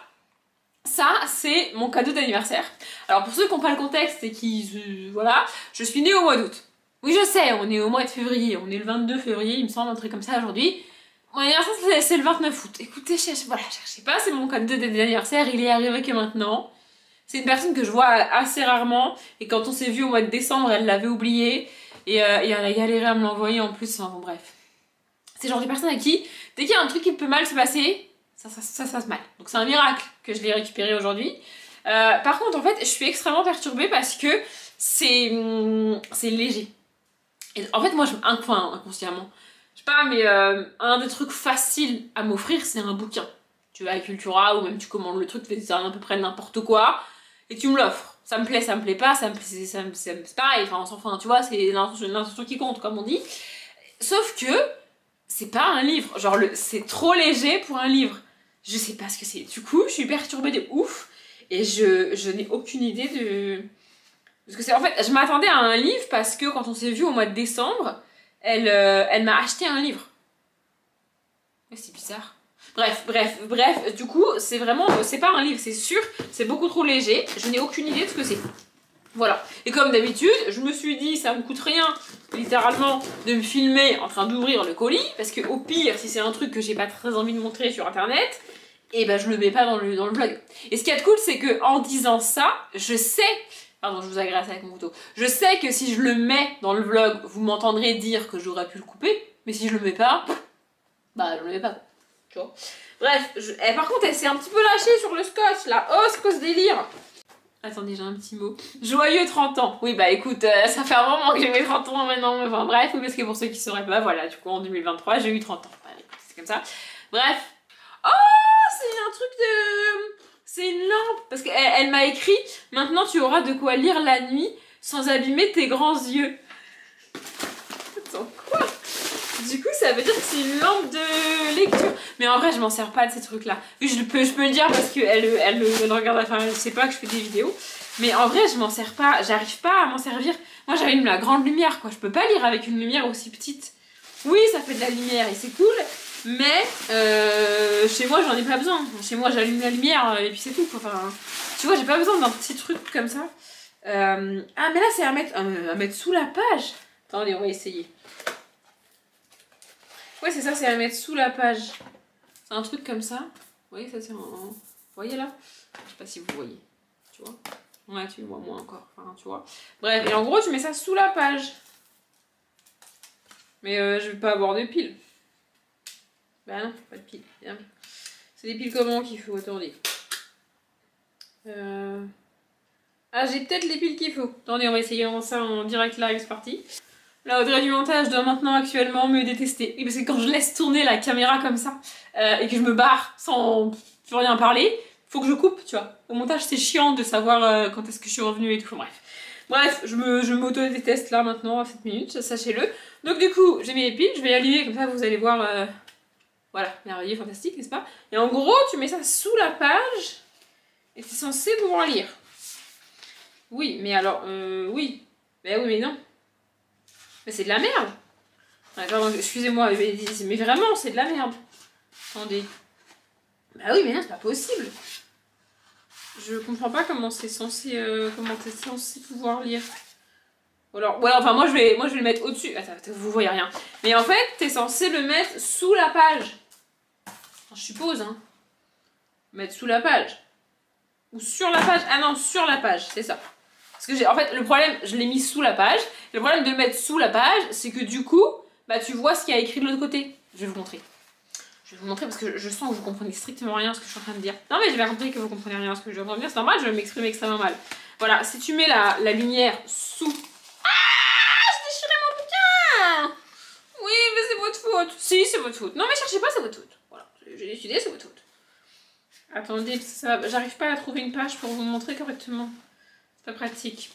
Ça, c'est mon cadeau d'anniversaire. Alors pour ceux qui n'ont pas le contexte et qui... voilà, je suis née au mois d'août. Oui, je sais, on est au mois de février, on est le 22 février, il me semble, un truc comme ça aujourd'hui. Mon anniversaire, c'est le 29 août. Écoutez, voilà, cherchez pas, c'est mon cadeau d'anniversaire, il est arrivé que maintenant. C'est une personne que je vois assez rarement, et quand on s'est vu au mois de décembre, elle l'avait oublié, et elle a galéré à me l'envoyer en plus, enfin bon bref. C'est le genre de personne à qui, dès qu'il y a un truc qui peut mal se passer, ça se passe mal. Donc c'est un miracle que je l'ai récupéré aujourd'hui. Par contre, en fait, je suis extrêmement perturbée parce que c'est léger. Et en fait, moi, inconsciemment, je sais pas, mais un des trucs faciles à m'offrir, c'est un bouquin. Tu vas à Cultura ou même tu commandes le truc, tu fais à peu près n'importe quoi et tu me l'offres. Ça me plaît pas, c'est pareil, enfin on s'en fout, tu vois, c'est l'intention qui compte, comme on dit. Sauf que c'est pas un livre, genre c'est trop léger pour un livre. Je sais pas ce que c'est. Du coup, je suis perturbée de ouf et je n'ai aucune idée de... Parce que c'est, en fait, je m'attendais à un livre parce que quand on s'est vu au mois de décembre, elle m'a acheté un livre. Mais c'est bizarre. Bref, du coup, c'est vraiment, c'est pas un livre, c'est sûr, c'est beaucoup trop léger, je n'ai aucune idée de ce que c'est. Voilà. Et comme d'habitude, je me suis dit, ça me coûte rien, littéralement, de me filmer en train d'ouvrir le colis, parce que au pire, si c'est un truc que j'ai pas très envie de montrer sur internet, et ben je le mets pas dans le vlog. Et ce qu'il y a de cool, c'est que en disant ça, je sais... Pardon, je vous agresse avec mon couteau. Je sais que si je le mets dans le vlog, vous m'entendrez dire que j'aurais pu le couper, mais si je le mets pas, bah je le mets pas. Tu vois. Bref, par contre, elle s'est un petit peu lâchée sur le scotch, là. Oh, c'est quoi ce délire? Attendez, j'ai un petit mot. Joyeux 30 ans. Oui, bah écoute, ça fait un moment que j'ai mes 30 ans maintenant. Enfin bref, parce que pour ceux qui sauraient pas, voilà, du coup en 2023, j'ai eu 30 ans. Bah, écoute, c'est comme ça. Bref. Oh, c'est un truc de... C'est une lampe. Parce qu'elle m'a écrit, maintenant tu auras de quoi lire la nuit sans abîmer tes grands yeux. Attends, quoi? Du coup, ça veut dire que c'est une lampe de lecture. Mais en vrai, je m'en sers pas de ces trucs-là. Je peux le dire parce qu'elle le regarde, enfin, elle sait pas que je fais des vidéos. Mais en vrai, je m'en sers pas. J'arrive pas à m'en servir. Moi, j'allume la grande lumière, quoi. Je peux pas lire avec une lumière aussi petite. Oui, ça fait de la lumière et c'est cool. Mais chez moi, j'en ai pas besoin. Chez moi, j'allume la lumière et puis c'est tout, quoi. Enfin, tu vois, j'ai pas besoin d'un petit truc comme ça. Ah, mais là, c'est à mettre sous la page. Attendez, on va essayer. Ouais, c'est ça, c'est à mettre sous la page. C'est un truc comme ça. Vous voyez, ça c'est Vous voyez là? Je sais pas si vous voyez. Tu vois? Ouais, tu vois, moi encore. Enfin, tu vois. Bref, et en gros, tu mets ça sous la page. Mais je vais pas avoir de piles. Bah non, pas de piles. C'est des piles comment qu'il faut? Attendez. Ah, j'ai peut-être les piles qu'il faut. Attendez, on va essayer ça en direct live, c'est parti. La Audrey du montage doit maintenant actuellement me détester. Et parce que quand je laisse tourner la caméra comme ça, et que je me barre sans plus rien parler, faut que je coupe, tu vois. Au montage, c'est chiant de savoir quand est-ce que je suis revenue et tout. Bref, je m'auto-déteste là maintenant à 7 minutes, sachez-le. Donc du coup, j'ai mis les piles, je vais l'allumer, comme ça vous allez voir... Voilà, merveilleux, fantastique, n'est-ce pas? Et en gros, tu mets ça sous la page, et c'est censé pouvoir lire. Oui, mais alors, oui. Mais oui, mais non. Mais c'est de la merde. Ouais, pardon, excusez-moi, mais vraiment, c'est de la merde. Attendez. Bah oui, mais non, c'est pas possible. Je comprends pas comment c'est censé, pouvoir lire. Ou alors, ouais, enfin, moi je vais le mettre au-dessus. Attends, vous voyez rien. Mais en fait, t'es censé le mettre sous la page. Enfin, je suppose, hein. Mettre sous la page. Ou sur la page. Ah non, sur la page, c'est ça. Parce que en fait, le problème, je l'ai mis sous la page. Le problème de mettre sous la page, c'est que du coup, bah tu vois ce qu'il y a écrit de l'autre côté. Je vais vous montrer. Je Je vais vous montrer parce que je sens que vous comprenez strictement rien à ce que je suis en train de dire. Non mais j'ai bien compris que vous comprenez rien à ce que je suis en train de dire, c'est normal, je m'exprime extrêmement mal. Voilà, si tu mets la lumière sous... Ah, j'ai déchiré mon bouquin. Oui, mais c'est votre faute. Si, c'est votre faute. Non mais cherchez pas, c'est votre faute. Voilà, j'ai décidé, c'est votre faute. Attendez, j'arrive pas à trouver une page pour vous montrer correctement. C'est pas pratique.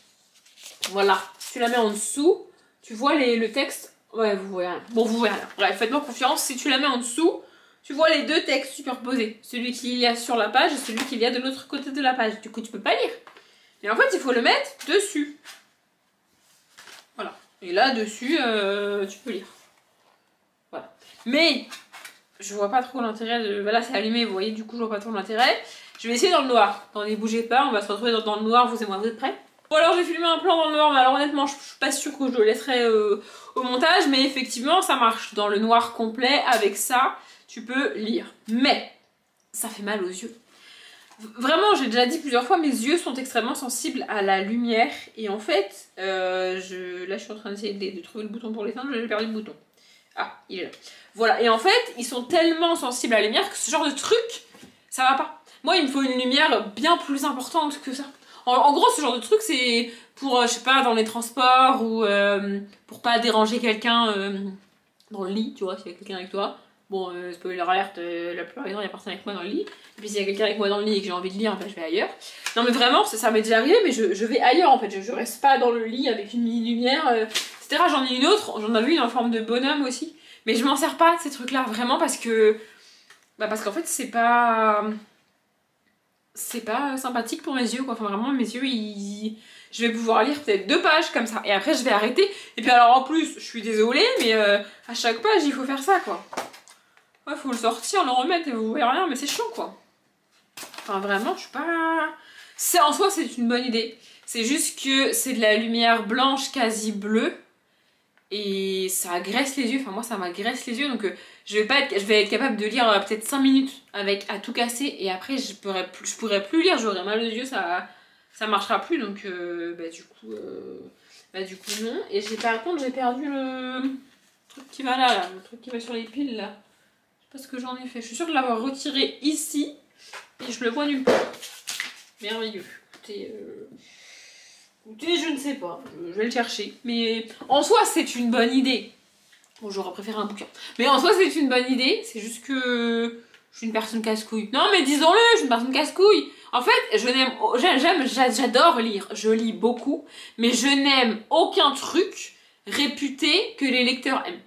Voilà, tu la mets en dessous, tu vois le texte. Ouais, vous voyez rien. Bon, vous voyez rien. Bref, faites-moi confiance, si tu la mets en dessous, tu vois les deux textes superposés. Celui qu'il y a sur la page et celui qu'il y a de l'autre côté de la page. Du coup, tu peux pas lire. Et en fait, il faut le mettre dessus. Voilà. Et là, dessus, tu peux lire. Voilà. Mais, je vois pas trop l'intérêt de... Là, c'est allumé, vous voyez, du coup, je vois pas trop l'intérêt. Je vais essayer dans le noir. Attendez, bougez pas, on va se retrouver dans le noir, vous et moi, vous êtes prêts? Bon alors j'ai filmé un plan dans le noir, mais alors honnêtement je suis pas sûre que je le laisserai au montage, mais effectivement ça marche dans le noir complet, avec ça tu peux lire. Mais ça fait mal aux yeux. Vraiment, j'ai déjà dit plusieurs fois, mes yeux sont extrêmement sensibles à la lumière, et en fait, là je suis en train d'essayer de trouver le bouton pour l'éteindre, j'ai perdu le bouton. Ah, il est là. Voilà, et en fait, ils sont tellement sensibles à la lumière que ce genre de truc, ça va pas. Moi, il me faut une lumière bien plus importante que ça. En gros, ce genre de truc, c'est pour, je sais pas, dans les transports ou pour pas déranger quelqu'un dans le lit, tu vois, s'il y a quelqu'un avec toi. Bon, spoiler alerte, la plupart du temps, il y a personne avec moi dans le lit. Et puis s'il y a quelqu'un avec moi dans le lit et que j'ai envie de lire, ben, je vais ailleurs. Non mais vraiment, ça m'est déjà arrivé, mais je vais ailleurs en fait. Je reste pas dans le lit avec une mini-lumière, etc. J'en ai une autre, j'en avais une en forme de bonhomme aussi. Mais je m'en sers pas de ces trucs-là, vraiment, parce que... Bah parce qu'en fait, c'est pas sympathique pour mes yeux quoi, enfin vraiment mes yeux je vais pouvoir lire peut-être 2 pages comme ça et après je vais arrêter. Et puis alors en plus je suis désolée mais à chaque page il faut faire ça quoi. Ouais, faut le sortir, le remettre et vous voyez rien, mais c'est chiant quoi. Enfin vraiment je suis pas... En soi c'est une bonne idée, c'est juste que c'est de la lumière blanche quasi bleue et ça agresse les yeux, enfin moi ça m'agresse les yeux donc je vais être capable de lire peut-être 5 minutes avec à tout casser et après je pourrais plus lire, j'aurai mal aux yeux, ça marchera plus donc bah du coup non. Et par contre j'ai perdu le truc qui va là, le truc qui va sur les piles là. Je sais pas ce que j'en ai fait, je suis sûre de l'avoir retiré ici et je le vois nulle part. Merveilleux. Écoutez, je ne sais pas, je vais le chercher. Mais en soi, c'est une bonne idée. Bon, j'aurais préféré un bouquin. Mais en soi, c'est une bonne idée, c'est juste que je suis une personne casse-couille. Non, mais disons-le, je suis une personne casse-couille. En fait, j'adore lire, je lis beaucoup, mais je n'aime aucun truc réputé que les lecteurs aiment.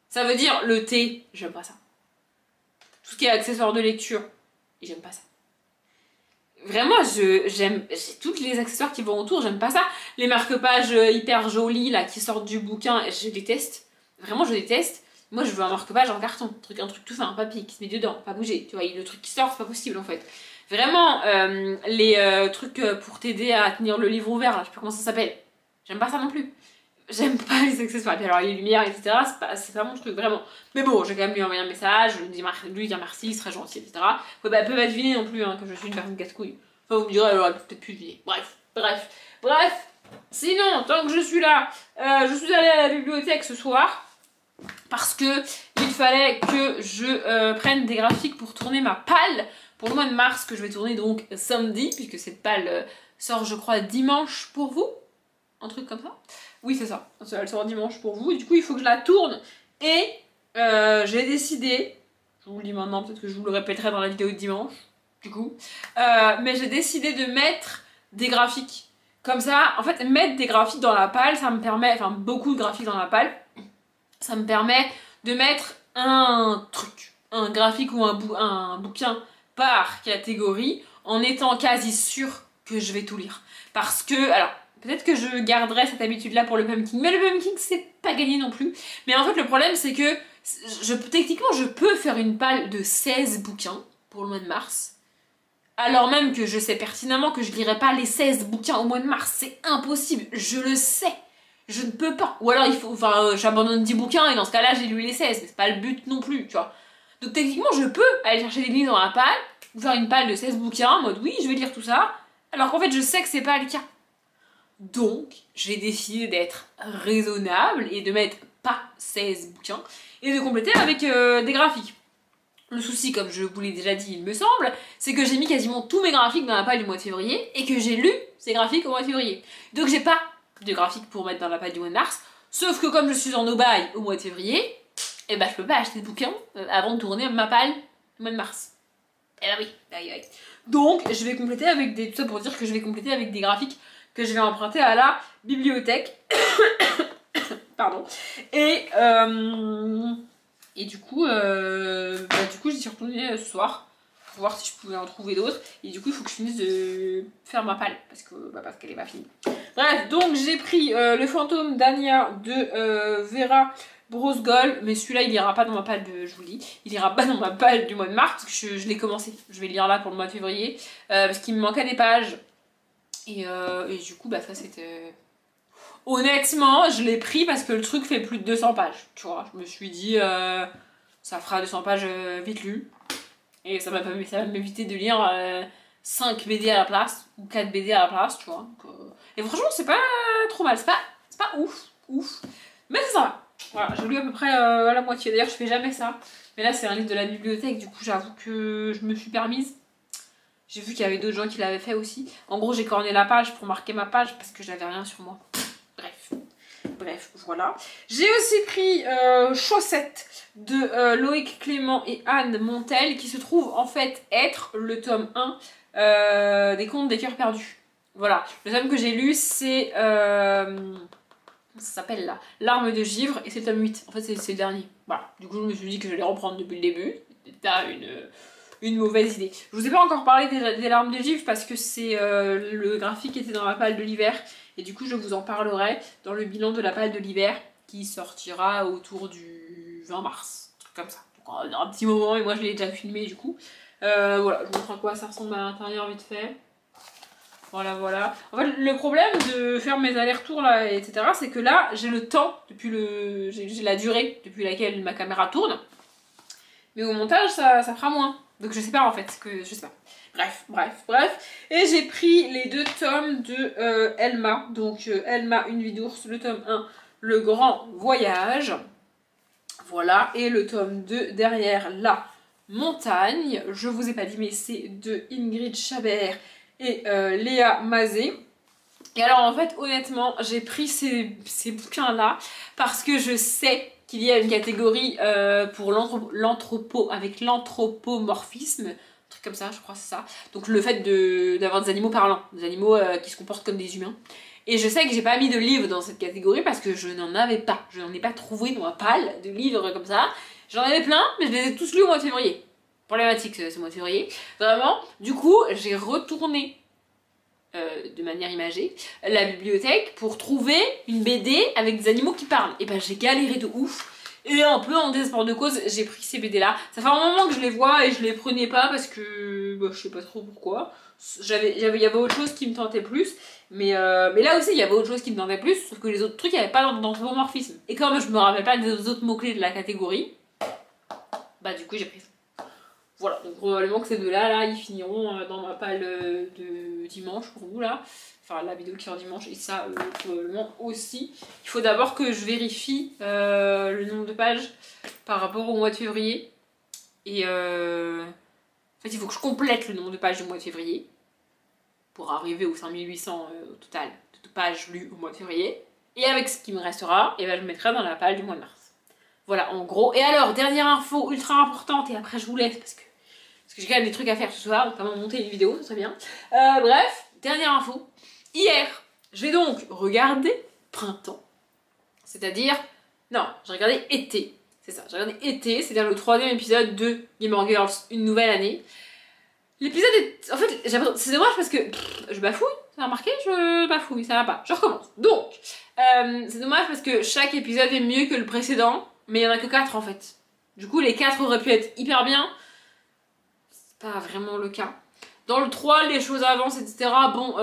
Ça veut dire le thé, j'aime pas ça. Tout ce qui est accessoires de lecture, j'aime pas ça. Vraiment, j'ai tous les accessoires qui vont autour, j'aime pas ça. Les marque-pages hyper jolis là qui sortent du bouquin, je déteste. Vraiment, je déteste. Moi, je veux un marque-page en carton, un truc tout fin, un papier qui se met dedans, pas bouger. Tu vois, le truc qui sort, c'est pas possible en fait. Vraiment, les trucs pour t'aider à tenir le livre ouvert, là, je sais pas comment ça s'appelle. J'aime pas ça non plus. J'aime pas les accessoires. Et puis alors, les lumières, etc., c'est pas mon truc, vraiment. Mais bon, j'ai quand même lui envoyé un message, je lui dire merci, il serait gentil, etc. Faut pas deviner non plus hein, que je suis une personne casse-couille. Enfin, vous me direz, elle aurait peut-être pu deviner. Bref. Sinon, tant que je suis là, je suis allée à la bibliothèque ce soir. Parce que il fallait que je prenne des graphiques pour tourner ma palle pour le mois de mars, que je vais tourner donc samedi, puisque cette palle sort, je crois, dimanche pour vous. Un truc comme ça. Oui, c'est ça. Elle sort dimanche pour vous. Et du coup, il faut que je la tourne. Et j'ai décidé, je vous le dis maintenant, peut-être que je vous le répéterai dans la vidéo de dimanche, du coup. Mais j'ai décidé de mettre des graphiques. Comme ça, en fait, mettre des graphiques dans la palle, ça me permet, enfin beaucoup de graphiques dans la palle, ça me permet de mettre un truc, un graphique ou un bouquin par catégorie, en étant quasi sûre que je vais tout lire. Parce que, alors, peut-être que je garderai cette habitude-là pour le pumpkin, mais le pumpkin, c'est pas gagné non plus. Mais en fait, le problème, c'est que techniquement, je peux faire une palle de 16 bouquins pour le mois de mars, alors même que je sais pertinemment que je lirai pas les 16 bouquins au mois de mars. C'est impossible, je le sais. Je ne peux pas. Ou alors, j'abandonne 10 bouquins et dans ce cas-là, j'ai lu les 16. Mais c'est pas le but non plus, tu vois. Donc techniquement, je peux aller chercher des livres dans la palle, ou faire une palle de 16 bouquins en mode oui, je vais lire tout ça, alors qu'en fait, je sais que c'est pas le cas. Donc, j'ai décidé d'être raisonnable et de mettre pas 16 bouquins et de compléter avec des graphiques. Le souci, comme je vous l'ai déjà dit, il me semble, c'est que j'ai mis quasiment tous mes graphiques dans la page du mois de février et que j'ai lu ces graphiques au mois de février. Donc j'ai pas de graphiques pour mettre dans la page du mois de mars, sauf que comme je suis en no-buy au mois de février, et bah je peux pas acheter de bouquins avant de tourner ma page du mois de mars. Et bah oui, aïe. Donc je vais compléter avec des... Tout ça pour dire que je vais compléter avec des graphiques que je vais emprunter à la bibliothèque. Pardon. Et du coup, j'y suis retournée ce soir pour voir si je pouvais en trouver d'autres. Et du coup, il faut que je finisse de faire ma palle parce qu'elle est pas finie. Bref, donc j'ai pris le fantôme d'Anya de Vera Brosgol, mais celui-là il ira pas dans ma palle de, je vous le dis, il ira pas dans ma palle du mois de mars parce que je l'ai commencé. Je vais le lire là pour le mois de février parce qu'il me manquait des pages. Et du coup, ça c'était... Honnêtement, je l'ai pris parce que le truc fait plus de 200 pages, tu vois. Je me suis dit, ça fera 200 pages vite lues. Et ça va m'éviter de lire 5 BD à la place, ou 4 BD à la place, tu vois. Donc, et franchement, c'est pas trop mal, c'est pas ouf. Mais ça va. Voilà, j'ai lu à peu près à la moitié. D'ailleurs, je fais jamais ça. Mais là, c'est un livre de la bibliothèque, du coup, j'avoue que je me suis permise. J'ai vu qu'il y avait d'autres gens qui l'avaient fait aussi. En gros, j'ai corné la page pour marquer ma page parce que j'avais rien sur moi. Bref, voilà. J'ai aussi pris Chaussettes de Loïc Clément et Anne Montel, qui se trouve en fait être le tome 1 des Contes des Cœurs Perdus. Voilà, le tome que j'ai lu c'est... comment ça s'appelle là, L'arme de givre, et c'est le tome 8. En fait c'est le dernier. Voilà, du coup je me suis dit que j'allais reprendre depuis le début. C'était une mauvaise idée. Je vous ai pas encore parlé des larmes de givre parce que c'est le graphique qui était dans la palle de l'hiver. Et du coup, je vous en parlerai dans le bilan de la palle de l'hiver qui sortira autour du 20 mars. Un truc comme ça. Donc, un petit moment, et moi je l'ai déjà filmé du coup. Voilà, je vous montre à quoi ça ressemble à l'intérieur vite fait. Voilà. En fait, le problème de faire mes allers-retours là, etc., c'est que là, j'ai le temps, j'ai la durée depuis laquelle ma caméra tourne. Mais au montage, ça fera moins. Donc je sais pas en fait, je sais pas. Bref. Et j'ai pris les 2 tomes de Elma. Donc Elma, une vie d'ours, le tome 1, Le Grand Voyage. Voilà. Et le tome 2, Derrière la montagne. Je vous ai pas dit, mais c'est de Ingrid Chabert et Léa Mazet. Et alors en fait, honnêtement, j'ai pris ces bouquins-là parce que je sais qu'il y a une catégorie pour l'anthropomorphisme, un truc comme ça, je crois que c'est ça. Donc le fait d'avoir des animaux parlants, des animaux qui se comportent comme des humains. Et je sais que j'ai pas mis de livres dans cette catégorie parce que je n'en avais pas. Je n'en ai pas trouvé dans ma palle de livres comme ça. J'en avais plein, mais je les ai tous lus au mois de février. Problématique ce mois de février. Vraiment, du coup, j'ai retourné de manière imagée, la bibliothèque pour trouver une BD avec des animaux qui parlent. Et ben j'ai galéré de ouf. Et un peu en désespoir de cause, j'ai pris ces BD là. Ça fait un moment que je les vois et je les prenais pas parce que je sais pas trop pourquoi. Il y avait autre chose qui me tentait plus. Mais là aussi il y avait autre chose qui me tentait plus. Sauf que les autres trucs il n'y avait pas d'anthropomorphisme. Et comme je me rappelle pas des autres mots-clés de la catégorie, du coup j'ai pris ça. Voilà, donc probablement que ces deux-là, ils finiront dans ma palle de dimanche pour vous là. Enfin, la vidéo qui sort dimanche et ça probablement aussi. Il faut d'abord que je vérifie le nombre de pages par rapport au mois de février. Et en fait, il faut que je complète le nombre de pages du mois de février pour arriver aux 5800 au total de pages lues au mois de février. Et avec ce qui me restera, je le mettrai dans la palle du mois de mars. Voilà, en gros. Et alors, dernière info ultra importante, et après je vous laisse parce que j'ai quand même des trucs à faire ce soir, notamment monter une vidéo, ça serait bien. Bref, dernière info. Hier, je vais donc regarder Printemps. C'est-à-dire... Non, j'ai regardé Été. C'est ça, j'ai regardé Été, c'est-à-dire le 3e épisode de Gilmore Girls, une nouvelle année. L'épisode est... En fait, c'est dommage parce que... je bafouille, ça a remarqué? Je bafouille, ça va pas. Je recommence. Donc, c'est dommage parce que chaque épisode est mieux que le précédent, mais il n'y en a que 4 en fait. Du coup, les 4 auraient pu être hyper bien. Pas vraiment le cas. Dans le 3, les choses avancent, etc. Bon,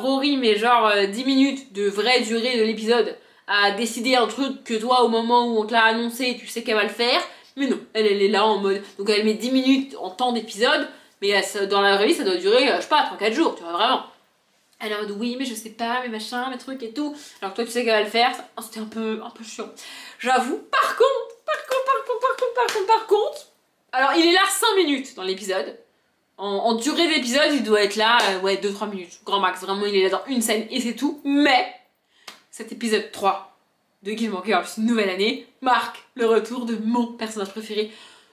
Rory met genre 10 minutes de vraie durée de l'épisode à décider un truc que toi, au moment où on te l'a annoncé, tu sais qu'elle va le faire. Mais non, elle est là en mode... Donc elle met 10 minutes en temps d'épisode, mais dans la vraie vie, ça doit durer, je sais pas, 3-4 jours, tu vois, vraiment. Elle est en mode oui, mais je sais pas, mais machin, mes trucs et tout. Alors que toi, tu sais qu'elle va le faire. C'était un peu chiant. J'avoue. Par contre, Alors il est là 5 minutes dans l'épisode. En durée d'épisode, il doit être là, ouais, 2-3 minutes, grand max. Vraiment, il est là dans une scène et c'est tout. Mais cet épisode 3 de Gilmore Girls, une nouvelle année, marque le retour de mon personnage préféré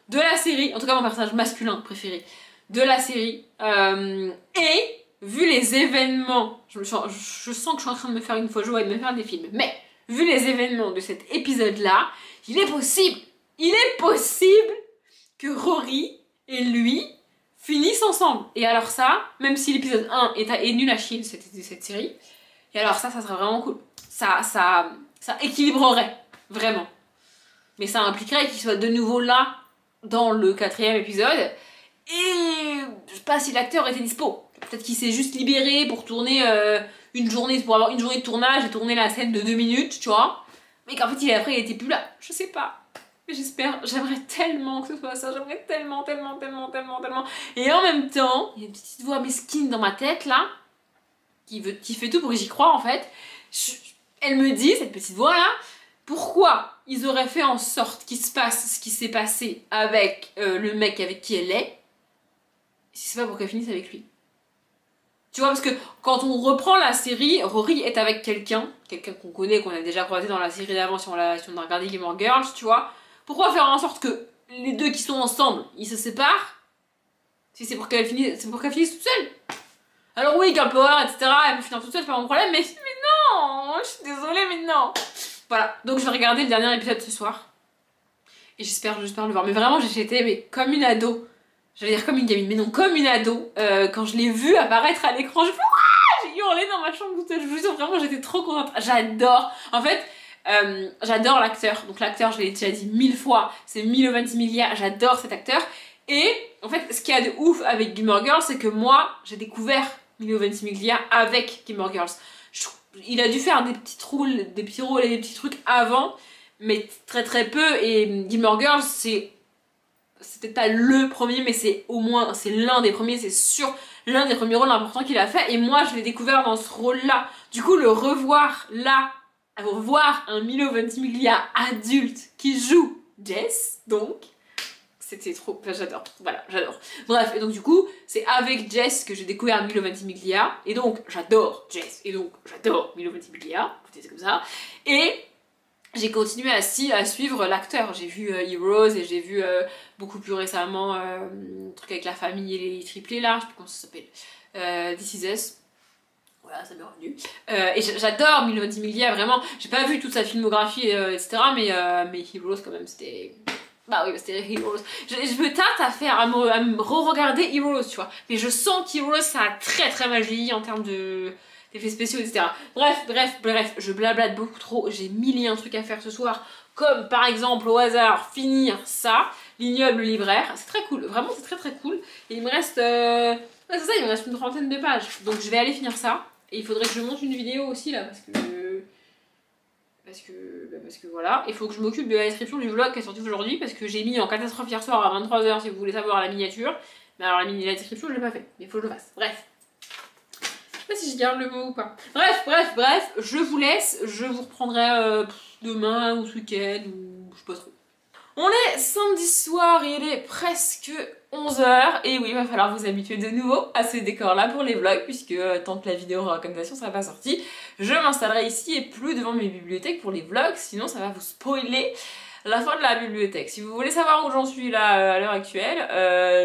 de la série, en tout cas mon personnage masculin préféré de la série. Et vu les événements, je sens que je suis en train de me faire une faux joie et de me faire des films, mais vu les événements de cet épisode-là, il est possible que Rory et lui finissent ensemble. Et alors ça, même si l'épisode 1 est nul à chier de cette série, et alors ça serait vraiment cool. Ça équilibrerait, vraiment. Mais ça impliquerait qu'ils soient de nouveau là dans le 4e épisode. Et je sais pas si l'acteur était dispo. Peut-être qu'il s'est juste libéré pour tourner pour avoir une journée de tournage et tourner la scène de 2 minutes, tu vois. Mais qu'en fait, après, il était plus là. Je sais pas. Mais j'espère, j'aimerais tellement que ce soit ça. J'aimerais tellement. Et en même temps, il y a une petite voix mesquine dans ma tête, là, qui fait tout pour que j'y croie, en fait. Elle me dit, cette petite voix-là, pourquoi ils auraient fait en sorte qu'il se passe ce qui s'est passé avec le mec avec qui elle est, si c'est pas pour qu'elle finisse avec lui. Tu vois, parce que quand on reprend la série, Rory est avec quelqu'un qu'on connaît, qu'on a déjà croisé dans la série d'avant, si on a regardé Gilmore Girls, tu vois. Pourquoi faire en sorte que les deux qui sont ensemble, ils se séparent, si c'est pour qu'elle finisse toute seule? Alors oui, girl power, etc., elle peut finir toute seule, c'est pas mon problème, mais non, je suis désolée, mais non. Voilà, donc je vais regarder le dernier épisode ce soir. Et j'espère le voir. Mais vraiment, j'étais mais comme une ado. J'allais dire comme une gamine, mais non, comme une ado. Quand je l'ai vu apparaître à l'écran, j'ai hurlé dans ma chambre toute seule. Je vous jure, vraiment, j'étais trop contente. J'adore. En fait, j'adore l'acteur. Donc l'acteur, je l'ai déjà dit 1000 fois, c'est Milo Ventimiglia. J'adore cet acteur. Et en fait, ce qu'il y a de ouf avec Gilmore Girls, c'est que moi, j'ai découvert Milo Ventimiglia avec Gilmore Girls. Il a dû faire des petits rôles et des petits trucs avant, mais très peu. Et Gilmore Girls, c'était pas le premier, mais c'est l'un des premiers, c'est sûr, l'un des premiers rôles importants qu'il a fait. Et moi, je l'ai découvert dans ce rôle-là. Du coup, le revoir là, revoir un Milo Ventimiglia adulte qui joue Jess, donc, c'était trop, enfin, j'adore, voilà, j'adore. Bref, et donc du coup, c'est avec Jess que j'ai découvert Milo Ventimiglia, et donc j'adore Jess, et donc j'adore Milo Ventimiglia, c'est comme ça, et j'ai continué à suivre l'acteur. J'ai vu Heroes, et j'ai vu beaucoup plus récemment un truc avec la famille et les triplés là, je sais plus comment ça s'appelle, This Is Us. Voilà, ça m'est revenu. Et j'adore Milo Ventimiglia, vraiment. J'ai pas vu toute sa filmographie, etc. Mais Heroes, quand même, c'était... Bah oui, c'était Heroes. Je me tâte à me re-regarder Heroes, tu vois. Mais je sens qu'Heroes, ça a très mal vieilli en termes d'effets spéciaux, etc. Bref, je blablate beaucoup trop. J'ai 1001 trucs à faire ce soir. Comme, par exemple, au hasard, finir ça. L'ignoble libraire. C'est très cool. Vraiment, c'est très cool. Et il me reste... Ouais, c'est ça, il me reste une trentaine de pages. Donc je vais aller finir ça. Et il faudrait que je monte une vidéo aussi, là, parce que voilà, il faut que je m'occupe de la description du vlog qui est sorti aujourd'hui, parce que j'ai mis en catastrophe hier soir à 23h si vous voulez savoir la miniature. Mais alors la description je l'ai pas fait, mais il faut que je le fasse. Bref. Je sais pas si je garde le mot ou pas. Bref, je vous laisse, je vous reprendrai demain ou ce week-end ou je sais pas trop. On est samedi soir et il est presque 11h et oui, il va falloir vous habituer de nouveau à ce décor-là pour les vlogs puisque tant que la vidéo recommandation sera pas sortie, je m'installerai ici et plus devant mes bibliothèques pour les vlogs, sinon ça va vous spoiler la fin de la bibliothèque. Si vous voulez savoir où j'en suis là à l'heure actuelle,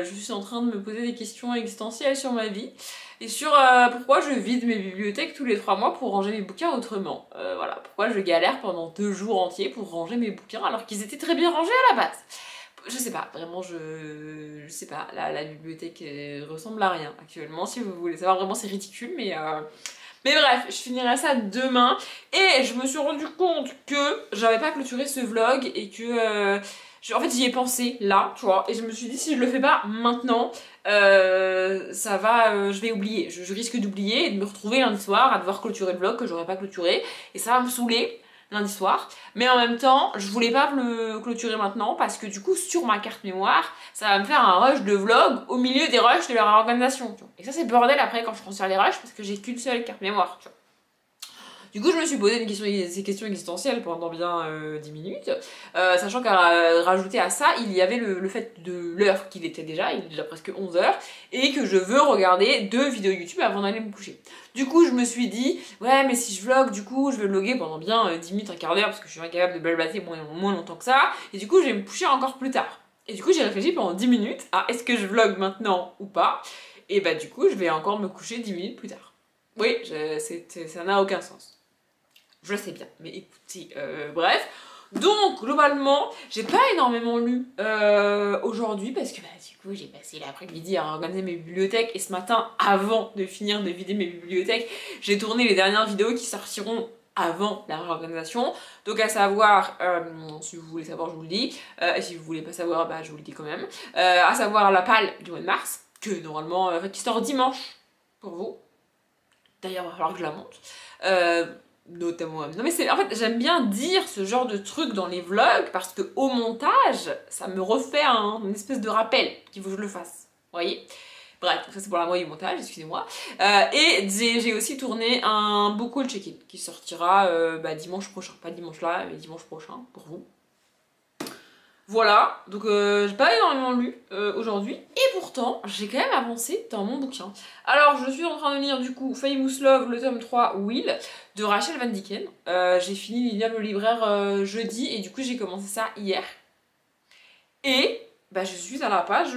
je suis en train de me poser des questions existentielles sur ma vie et sur pourquoi je vide mes bibliothèques tous les 3 mois pour ranger mes bouquins autrement. Voilà, pourquoi je galère pendant 2 jours entiers pour ranger mes bouquins alors qu'ils étaient très bien rangés à la base. Je sais pas, vraiment je sais pas, la bibliothèque ressemble à rien actuellement, si vous voulez savoir, vraiment c'est ridicule, mais bref, je finirai ça demain, et je me suis rendu compte que j'avais pas clôturé ce vlog, et que, en fait j'y ai pensé là, tu vois, et je me suis dit si je le fais pas maintenant, je vais oublier, je risque d'oublier, et de me retrouver lundi soir à devoir clôturer le vlog que j'aurais pas clôturé, et ça va me saouler lundi soir, mais en même temps je voulais pas le clôturer maintenant parce que du coup sur ma carte mémoire ça va me faire un rush de vlog au milieu des rushs de leur organisation, tu vois. Et ça c'est bordel après quand je transfère les rushs parce que j'ai qu'une seule carte mémoire, tu vois. Du coup je me suis posé ces questions existentielles pendant bien 10 minutes, sachant qu'à rajouter à ça, il y avait le fait de l'heure qu'il était déjà, il est déjà presque 11 h, et que je veux regarder 2 vidéos YouTube avant d'aller me coucher. Du coup je me suis dit, ouais mais si je vlog, du coup je vais vlogger pendant bien 10 minutes, un quart d'heure, parce que je suis incapable de blablater moins longtemps que ça, et du coup je vais me coucher encore plus tard. Et du coup j'ai réfléchi pendant 10 minutes à est-ce que je vlog maintenant ou pas, et bah du coup je vais encore me coucher 10 minutes plus tard. Oui, ça n'a aucun sens. Je le sais bien, mais écoutez, bref. Donc, globalement, j'ai pas énormément lu aujourd'hui parce que bah, du coup, j'ai passé l'après-midi à organiser mes bibliothèques et ce matin, avant de finir de vider mes bibliothèques, j'ai tourné les dernières vidéos qui sortiront avant la réorganisation. Donc, à savoir, si vous voulez savoir, je vous le dis, et si vous voulez pas savoir, bah, je vous le dis quand même, à savoir la palle du mois de mars, que normalement, en fait, qui sort dimanche pour vous. D'ailleurs, il va falloir que je la monte. Notamment. Non mais en fait, j'aime bien dire ce genre de truc dans les vlogs parce que au montage, ça me refait une espèce de rappel qu'il faut que je le fasse. Vous voyez? Bref, ça c'est pour la moitié du montage, excusez-moi. Et j'ai aussi tourné un book haul check-in qui sortira dimanche prochain. Pas dimanche là, mais dimanche prochain pour vous. Voilà, donc j'ai pas énormément lu aujourd'hui, et pourtant j'ai quand même avancé dans mon bouquin. Alors je suis en train de lire du coup Famous Love, le tome 3, Will, de Rachel Van Dicken. J'ai fini Liliane au libraire jeudi, et du coup j'ai commencé ça hier. Et bah, je suis à la page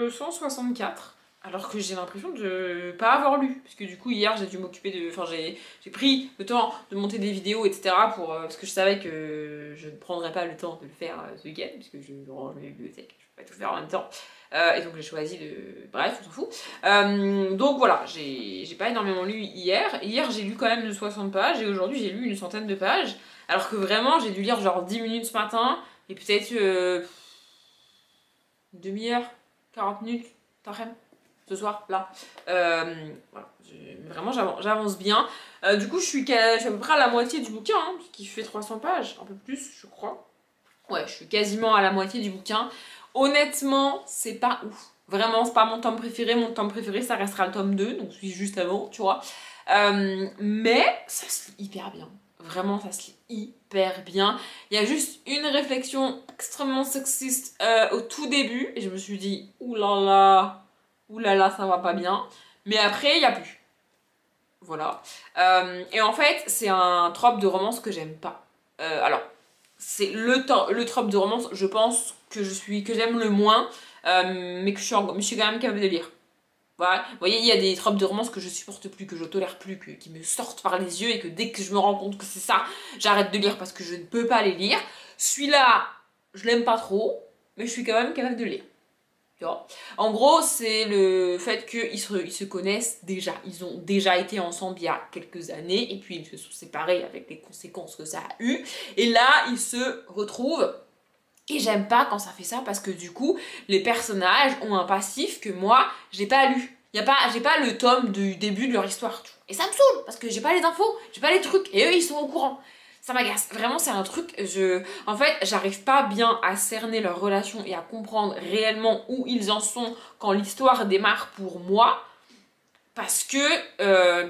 164. Alors que j'ai l'impression de pas avoir lu, parce que du coup hier j'ai dû m'occuper de... Enfin j'ai pris le temps de monter des vidéos, etc. parce que je savais que je ne prendrais pas le temps de le faire ce week-end, puisque je range mes bibliothèques, je peux pas tout faire en même temps. Et donc j'ai choisi de... Bref, on s'en fout. Donc voilà, j'ai pas énormément lu hier. Hier j'ai lu quand même 60 pages, et aujourd'hui j'ai lu une centaine de pages. Alors que vraiment j'ai dû lire genre 10 minutes ce matin, et peut-être une demi-heure, 40 minutes, t'as ce soir, là. Voilà. Vraiment, j'avance bien. Du coup, je suis à peu près à la moitié du bouquin, hein, qui fait 300 pages, un peu plus, je crois. Ouais, je suis quasiment à la moitié du bouquin. Honnêtement, c'est pas ouf. Vraiment, c'est pas mon tome préféré. Mon tome préféré, ça restera le tome 2, donc celui juste avant, tu vois. Mais ça se lit hyper bien. Vraiment, ça se lit hyper bien. Il y a juste une réflexion extrêmement sexiste au tout début, et je me suis dit, oulala... Oulala, ça va pas bien. Mais après, il n'y a plus. Voilà. Et en fait, c'est un trope de romance que j'aime pas. Alors, c'est le trope de romance, je pense, que j'aime le moins, mais que je suis quand même capable de lire. Voilà. Vous voyez, il y a des tropes de romance que je supporte plus, que je tolère plus, qui me sortent par les yeux, et que dès que je me rends compte que c'est ça, j'arrête de lire parce que je ne peux pas les lire. Celui-là, je l'aime pas trop, mais je suis quand même capable de lire. En gros, c'est le fait qu'ils se connaissent déjà. Ils ont déjà été ensemble il y a quelques années, et puis ils se sont séparés avec les conséquences que ça a eu. Et là, ils se retrouvent. Et j'aime pas quand ça fait ça, parce que du coup, les personnages ont un passif que moi, j'ai pas lu. J'ai pas le tome du début de leur histoire. Et ça me saoule, parce que j'ai pas les infos, j'ai pas les trucs, et eux, ils sont au courant. Ça m'agace. Vraiment, c'est un truc, en fait, j'arrive pas bien à cerner leur relation et à comprendre réellement où ils en sont quand l'histoire démarre pour moi, parce que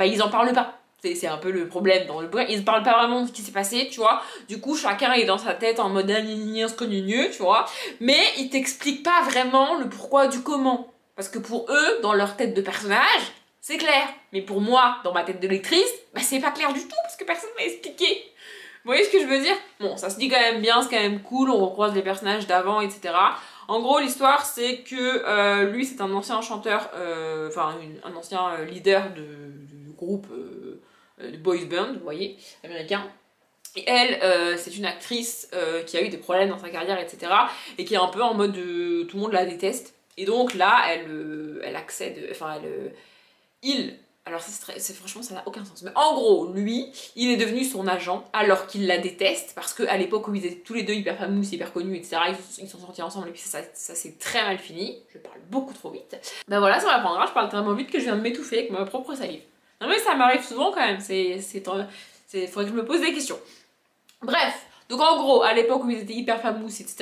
ils en parlent pas. C'est un peu le problème dans le bouquin. Ils ne parlent pas vraiment de ce qui s'est passé, tu vois. Du coup, chacun est dans sa tête en mode tu vois. Mais ils t'expliquent pas vraiment le pourquoi du comment. Parce que pour eux, dans leur tête de personnage, c'est clair. Mais pour moi, dans ma tête de lectrice, c'est pas clair du tout, parce que personne m'a expliqué. Vous voyez ce que je veux dire? Bon, ça se dit quand même bien, c'est quand même cool, on recroise les personnages d'avant, etc. En gros, l'histoire, c'est que lui, c'est un ancien chanteur, un ancien leader du groupe de boys band, vous voyez, américain. Et elle, c'est une actrice qui a eu des problèmes dans sa carrière, etc. Et qui est un peu en mode tout le monde la déteste. Et donc là, elle accède, alors franchement ça n'a aucun sens, mais en gros lui il est devenu son agent alors qu'il la déteste, parce qu'à l'époque où ils étaient tous les deux hyper fameux, hyper connus, etc., ils sont sortis ensemble, et puis ça s'est très mal fini. Je parle beaucoup trop vite. Ben voilà, ça m'apprendra, je parle tellement vite que je viens de m'étouffer avec ma propre salive. Non mais ça m'arrive souvent quand même, faudrait que je me pose des questions. Bref, Donc en gros, à l'époque où ils étaient hyper famous, etc.,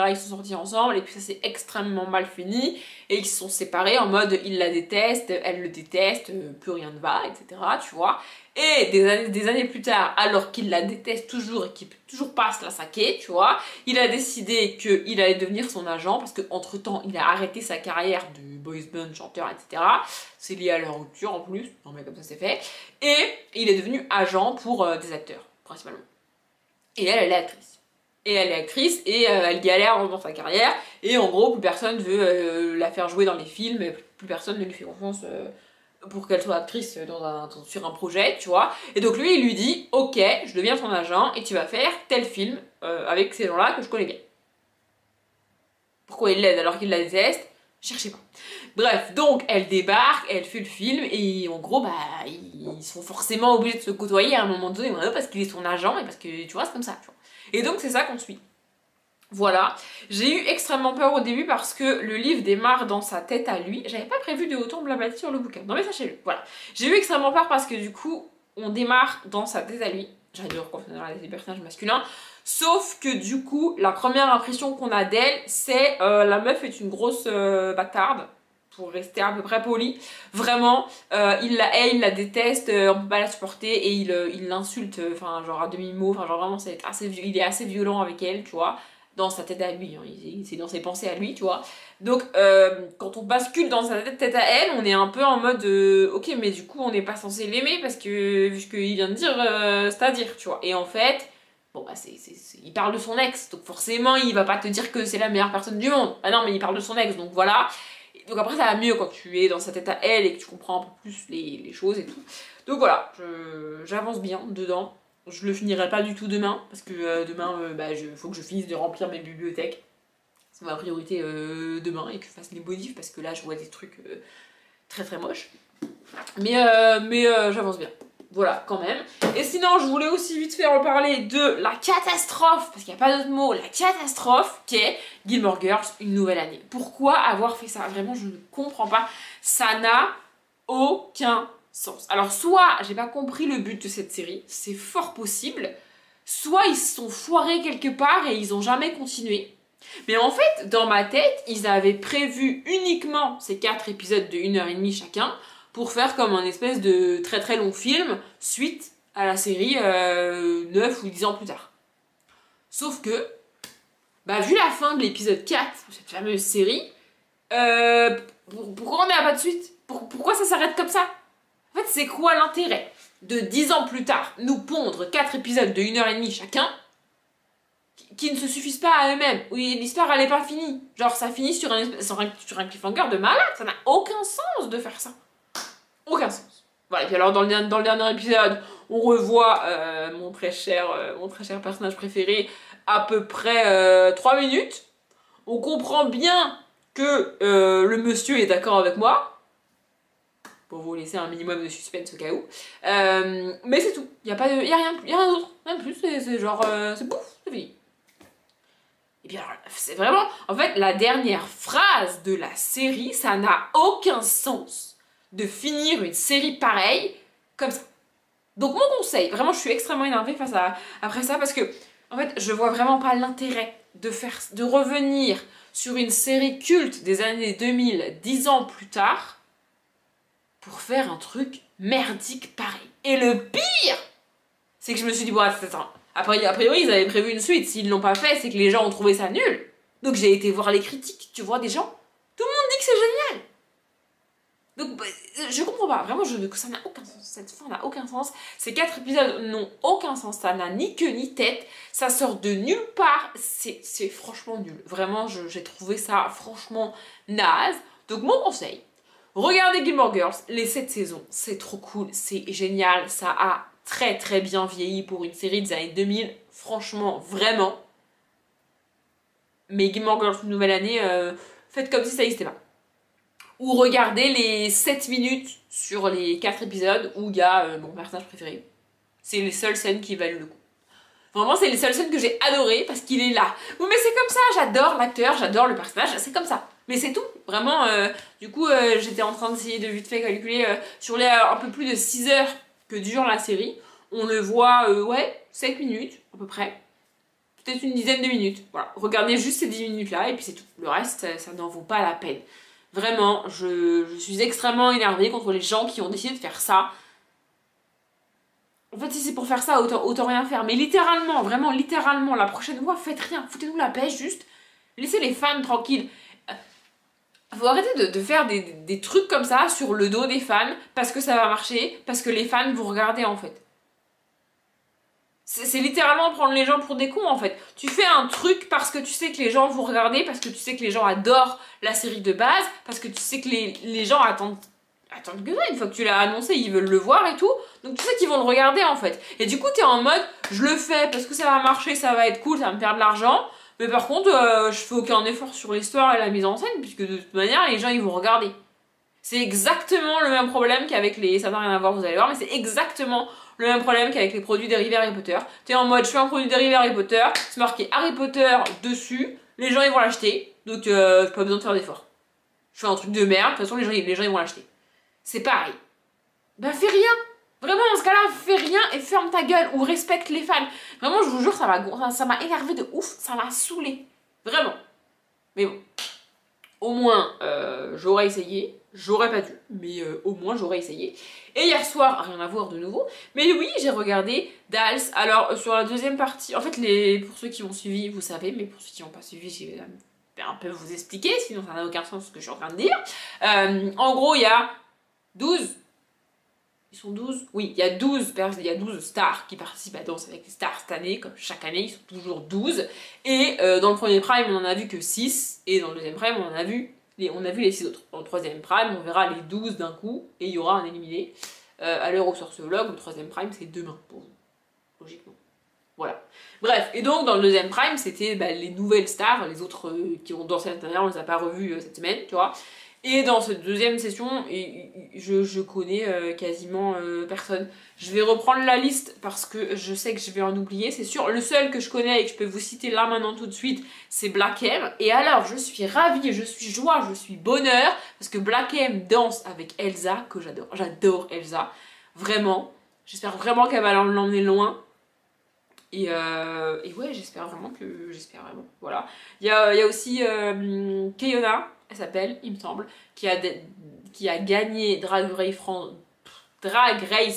ils sont sortis ensemble, et puis ça s'est extrêmement mal fini, et ils se sont séparés en mode il la déteste, elle le déteste, plus rien ne va, etc., tu vois. Et des années plus tard, alors qu'il la déteste toujours et qu'il peut toujours pas se la saquer, tu vois, il a décidé qu'il allait devenir son agent, parce qu'entre temps, il a arrêté sa carrière de boys band, chanteur, etc. C'est lié à leur rupture en plus, non mais comme ça c'est fait. Et il est devenu agent pour des acteurs, principalement. Et elle est actrice. Et elle est actrice et elle galère dans sa carrière. Et en gros, plus personne veut la faire jouer dans les films, plus personne ne lui fait confiance pour qu'elle soit actrice sur un projet, tu vois. Et donc lui, il lui dit, ok, je deviens ton agent et tu vas faire tel film avec ces gens-là que je connais bien. Pourquoi il l'aide alors qu'il la déteste? Cherchez pas. Bref, donc elle débarque, elle fait le film et en gros, bah, ils sont forcément obligés de se côtoyer à un moment donné parce qu'il est son agent et parce que, tu vois, c'est comme ça, tu vois. Et donc c'est ça qu'on suit. Voilà, j'ai eu extrêmement peur au début parce que le livre démarre dans sa tête à lui. J'avais pas prévu de autant blablater sur le bouquin, non mais sachez-le, voilà. J'ai eu extrêmement peur parce que du coup, on démarre dans sa tête à lui. J'adore quand on a des personnages masculins. Sauf que du coup, la première impression qu'on a d'elle, c'est la meuf est une grosse bâtarde. Pour rester à peu près poli, vraiment, il la hait, il la déteste, on peut pas la supporter et il l'insulte, enfin genre à demi-mot, enfin genre vraiment il est assez violent avec elle, tu vois, dans sa tête à lui, hein, c'est dans ses pensées à lui, tu vois. Donc quand on bascule dans sa tête à elle, on est un peu en mode, ok mais du coup on n'est pas censé l'aimer parce que, vu ce qu'il vient de dire, c'est-à-dire, tu vois, et en fait... Bon bah il parle de son ex, donc forcément il va pas te dire que c'est la meilleure personne du monde. Ah non mais il parle de son ex, donc voilà. Donc après ça va mieux quand tu es dans sa tête à elle et que tu comprends un peu plus les choses et tout. Donc voilà, j'avance bien dedans. Je le finirai pas du tout demain, parce que demain, faut que je finisse de remplir mes bibliothèques. C'est ma priorité demain, et que je fasse les modifs, parce que là je vois des trucs très très moches. Mais j'avance bien. Voilà, quand même. Et sinon, je voulais aussi vite faire en parler de la catastrophe, parce qu'il n'y a pas d'autre mot, la catastrophe qu'est Gilmore Girls, une nouvelle année. Pourquoi avoir fait ça? Vraiment, je ne comprends pas. Ça n'a aucun sens. Alors, soit j'ai pas compris le but de cette série, c'est fort possible, soit ils se sont foirés quelque part et ils ont jamais continué. Mais en fait, dans ma tête, ils avaient prévu uniquement ces 4 épisodes de 1h30 chacun, pour faire comme un espèce de très très long film suite à la série 9 ou 10 ans plus tard. Sauf que, bah vu la fin de l'épisode 4 de cette fameuse série, pourquoi on n'a pas de suite? Pourquoi ça s'arrête comme ça? En fait, c'est quoi l'intérêt de 10 ans plus tard nous pondre 4 épisodes de 1h30 chacun qui ne se suffisent pas à eux-mêmes? Oui, l'histoire elle est pas finie. Genre ça finit sur un cliffhanger de malade, ça n'a aucun sens de faire ça. Aucun sens. Voilà, et puis alors dans le dernier épisode, on revoit mon très cher personnage préféré à peu près 3 minutes. On comprend bien que le monsieur est d'accord avec moi, pour vous laisser un minimum de suspense au cas où. Mais c'est tout, il n'y a rien d'autre, rien de plus, c'est genre, c'est pouf, c'est fini. Et bien c'est vraiment, en fait, la dernière phrase de la série, ça n'a aucun sens de finir une série pareille comme ça. Donc mon conseil, vraiment je suis extrêmement énervée après ça parce que en fait je vois vraiment pas l'intérêt de revenir sur une série culte des années 2000 10 ans plus tard pour faire un truc merdique pareil. Et le pire, c'est que je me suis dit bon attends, a priori ils avaient prévu une suite, s'ils l'ont pas fait c'est que les gens ont trouvé ça nul. Donc j'ai été voir les critiques, tu vois, des gens, tout le monde dit que c'est génial. Donc, je comprends pas, vraiment, ça n'a aucun sens, cette fin n'a aucun sens, ces 4 épisodes n'ont aucun sens, ça n'a ni queue ni tête, ça sort de nulle part, c'est franchement nul, vraiment, j'ai trouvé ça franchement naze. Donc mon conseil, regardez Gilmore Girls, les 7 saisons, c'est trop cool, c'est génial, ça a très très bien vieilli pour une série des années 2000, franchement, vraiment. Mais Gilmore Girls, une nouvelle année, faites comme si ça n'existait pas. Ou regardez les 7 minutes sur les 4 épisodes où il y a mon personnage préféré. C'est les seules scènes qui valent le coup. Vraiment, c'est les seules scènes que j'ai adorées parce qu'il est là. Oui, mais c'est comme ça, j'adore l'acteur, j'adore le personnage, c'est comme ça. Mais c'est tout, vraiment. Du coup, j'étais en train d'essayer de vite fait calculer sur les un peu plus de 6 heures que dure la série. On le voit, 7 minutes à peu près. peut-être une dizaine de minutes. Voilà, regardez juste ces 10 minutes-là et puis c'est tout. Le reste, ça n'en vaut pas la peine. Vraiment, je suis extrêmement énervée contre les gens qui ont décidé de faire ça. En fait, si c'est pour faire ça, autant rien faire. Mais littéralement, vraiment, littéralement, la prochaine fois, faites rien. Foutez-nous la paix, juste. Laissez les fans tranquilles. Faut arrêter de faire des trucs comme ça sur le dos des fans parce que ça va marcher, parce que les fans vous regardez en fait. C'est littéralement prendre les gens pour des cons en fait. Tu fais un truc parce que tu sais que les gens vont regarder, parce que tu sais que les gens adorent la série de base, parce que tu sais que les gens attendent que ça. Une fois que tu l'as annoncé, ils veulent le voir et tout. Donc tu sais qu'ils vont le regarder en fait. Et du coup t'es en mode, je le fais parce que ça va marcher, ça va être cool, ça va me faire de l'argent. Mais par contre, je fais aucun effort sur l'histoire et la mise en scène, puisque de toute manière, les gens, ils vont regarder. C'est exactement le même problème qu'avec les... Ça n'a rien à voir, vous allez voir, mais c'est exactement le même problème qu'avec les produits dérivés Harry Potter. T'es en mode, je fais un produit dérivé Harry Potter, c'est marqué Harry Potter dessus, les gens, ils vont l'acheter, donc pas besoin de faire d'effort. Je fais un truc de merde, de toute façon, les gens ils vont l'acheter. C'est pareil. Bah fais rien. Vraiment, dans ce cas-là, fais rien et ferme ta gueule ou respecte les fans. Vraiment, je vous jure, ça m'a énervé de ouf, ça m'a saoulé. Vraiment. Mais bon. Au moins, j'aurais essayé. J'aurais pas dû, mais au moins, j'aurais essayé. Et hier soir, rien à voir de nouveau. Mais oui, j'ai regardé Dals. Alors, sur la deuxième partie, en fait, pour ceux qui m'ont suivi, vous savez, mais pour ceux qui n'ont pas suivi, je vais un peu vous expliquer, sinon ça n'a aucun sens ce que je suis en train de dire. En gros, il y a 12... Ils sont 12? Oui, il y a 12 stars qui participent à Danse avec les stars cette année, comme chaque année, ils sont toujours 12. Et dans le premier prime, on en a vu que 6, et dans le deuxième prime, on a vu les 6 autres. Dans le troisième prime, on verra les 12 d'un coup, et il y aura un éliminé. À l'heure où sort ce vlog, le troisième prime, c'est demain, pour vous, logiquement. Voilà. Bref, et donc dans le deuxième prime, c'était les nouvelles stars, les autres qui ont dansé à l'intérieur, on les a pas revus cette semaine, tu vois. Et dans cette deuxième session, je connais quasiment personne. Je vais reprendre la liste parce que je sais que je vais en oublier, c'est sûr. Le seul que je connais et que je peux vous citer là maintenant tout de suite, c'est Black M. Et alors, je suis ravie, je suis joie, je suis bonheur parce que Black M danse avec Elsa, que j'adore. J'adore Elsa, vraiment. J'espère vraiment qu'elle va l'emmener loin. Et ouais, j'espère vraiment, voilà. Il y a aussi Keyona, elle s'appelle, il me semble, qui a gagné Drag Race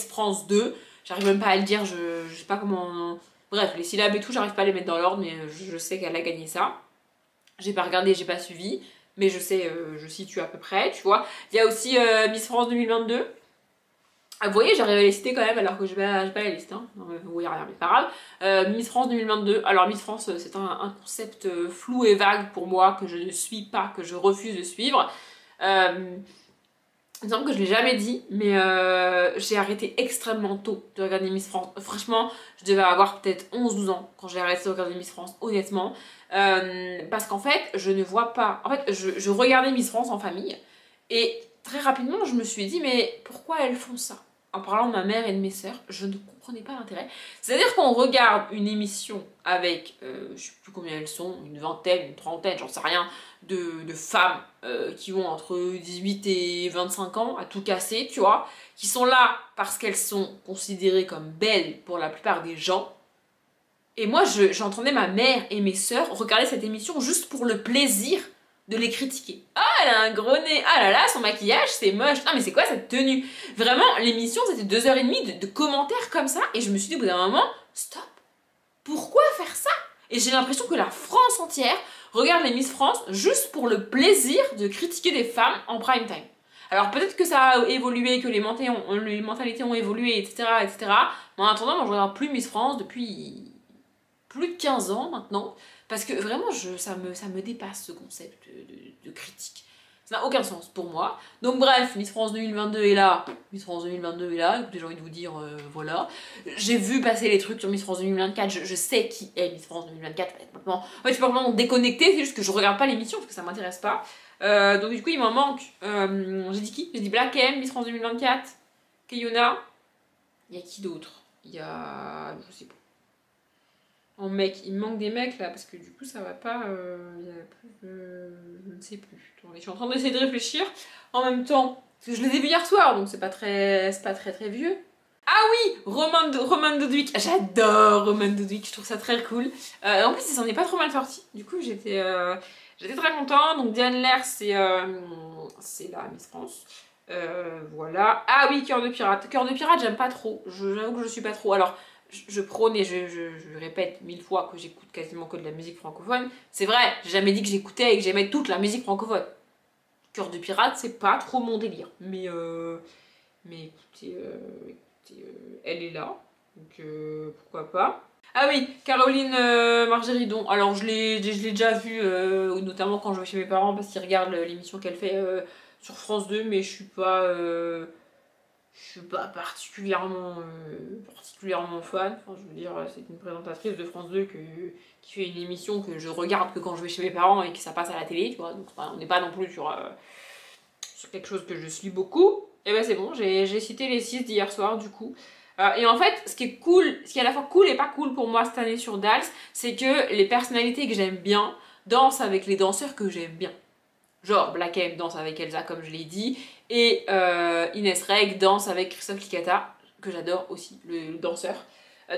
France 2. J'arrive même pas à le dire, je sais pas comment... Bref, les syllabes et tout, j'arrive pas à les mettre dans l'ordre, mais je sais qu'elle a gagné ça. J'ai pas regardé, j'ai pas suivi, mais je sais, je situe à peu près, tu vois. Il y a aussi Miss France 2022. Ah, vous voyez, j'arrive à les citer quand même alors que j'ai pas la liste, hein. Non, vous voyez rien, mais pas grave. Miss France 2022. Alors Miss France, c'est un concept flou et vague pour moi, que je ne suis pas, que je refuse de suivre. Il me semble que je l'ai jamais dit, mais j'ai arrêté extrêmement tôt de regarder Miss France. Franchement, je devais avoir peut-être 11-12 ans quand j'ai arrêté de regarder Miss France, honnêtement. Parce qu'en fait, je ne vois pas... En fait, je regardais Miss France en famille, et très rapidement, je me suis dit, mais pourquoi elles font ça? En parlant de ma mère et de mes sœurs, je ne comprenais pas l'intérêt. C'est-à-dire qu'on regarde une émission avec, je sais plus combien elles sont, une vingtaine, une trentaine, j'en sais rien, de femmes qui ont entre 18 et 25 ans, à tout casser, tu vois, qui sont là parce qu'elles sont considérées comme belles pour la plupart des gens. Et moi, j'entendais ma mère et mes sœurs regarder cette émission juste pour le plaisir de les critiquer. Ah, elle a un gros nez. Ah là là, son maquillage, c'est moche. Ah, mais c'est quoi cette tenue? Vraiment, l'émission, c'était 2h30 de commentaires comme ça. Et je me suis dit, au bout d'un moment, stop. Pourquoi faire ça? Et j'ai l'impression que la France entière regarde les Miss France juste pour le plaisir de critiquer des femmes en prime time. Alors peut-être que ça a évolué, que les mentalités ont évolué, etc., etc. Mais en attendant, moi je regarde plus Miss France depuis plus de 15 ans maintenant. Parce que vraiment, ça me dépasse ce concept de critique. Ça n'a aucun sens pour moi. Donc bref, Miss France 2022 est là. Miss France 2022 est là. Écoutez, j'ai envie de vous dire, voilà. J'ai vu passer les trucs sur Miss France 2024. Je sais qui est Miss France 2024. En fait, je suis pas vraiment déconnectée. C'est juste que je regarde pas l'émission parce que ça m'intéresse pas. Donc du coup, il m'en manque. J'ai dit qui? J'ai dit Black M, Miss France 2024. Keyona. Il y a qui d'autre? Il y a... je sais pas. En mec, il me manque des mecs là parce que du coup ça va pas, je ne sais plus. Attendez, je suis en train d'essayer de réfléchir en même temps parce que je les ai vus hier soir donc c'est pas très vieux. Ah oui, Roman Dodwick, j'adore Roman Dodwick, je trouve ça très cool. En plus, il s'en est pas trop mal sorti, du coup j'étais très contente. Donc Diane Lair, c'est la Miss France. Voilà. Ah oui, Cœur de Pirate. Cœur de Pirate, j'aime pas trop, j'avoue que je suis pas trop. Alors, je prône et je répète 1000 fois que j'écoute quasiment que de la musique francophone. C'est vrai, j'ai jamais dit que j'écoutais et que j'aimais toute la musique francophone. Cœur de Pirate, c'est pas trop mon délire. Mais écoutez, elle est là, donc pourquoi pas. Ah oui, Caroline Margéridon. Alors je l'ai déjà vue, notamment quand je vais chez mes parents parce qu'ils regardent l'émission qu'elle fait sur France 2, mais je suis pas particulièrement fan. Enfin, je veux dire, c'est une présentatrice de France 2 qui fait une émission que je regarde que quand je vais chez mes parents et que ça passe à la télé, tu vois. Donc on n'est pas non plus sur quelque chose que je suis beaucoup. Et ben c'est bon, j'ai cité les 6 d'hier soir du coup. Et en fait, ce qui est cool, ce qui est à la fois cool et pas cool pour moi cette année sur Dals, c'est que les personnalités que j'aime bien dansent avec les danseurs que j'aime bien. Genre Black M danse avec Elsa comme je l'ai dit, et Inès Reg danse avec Christophe Licata, que j'adore aussi, le danseur.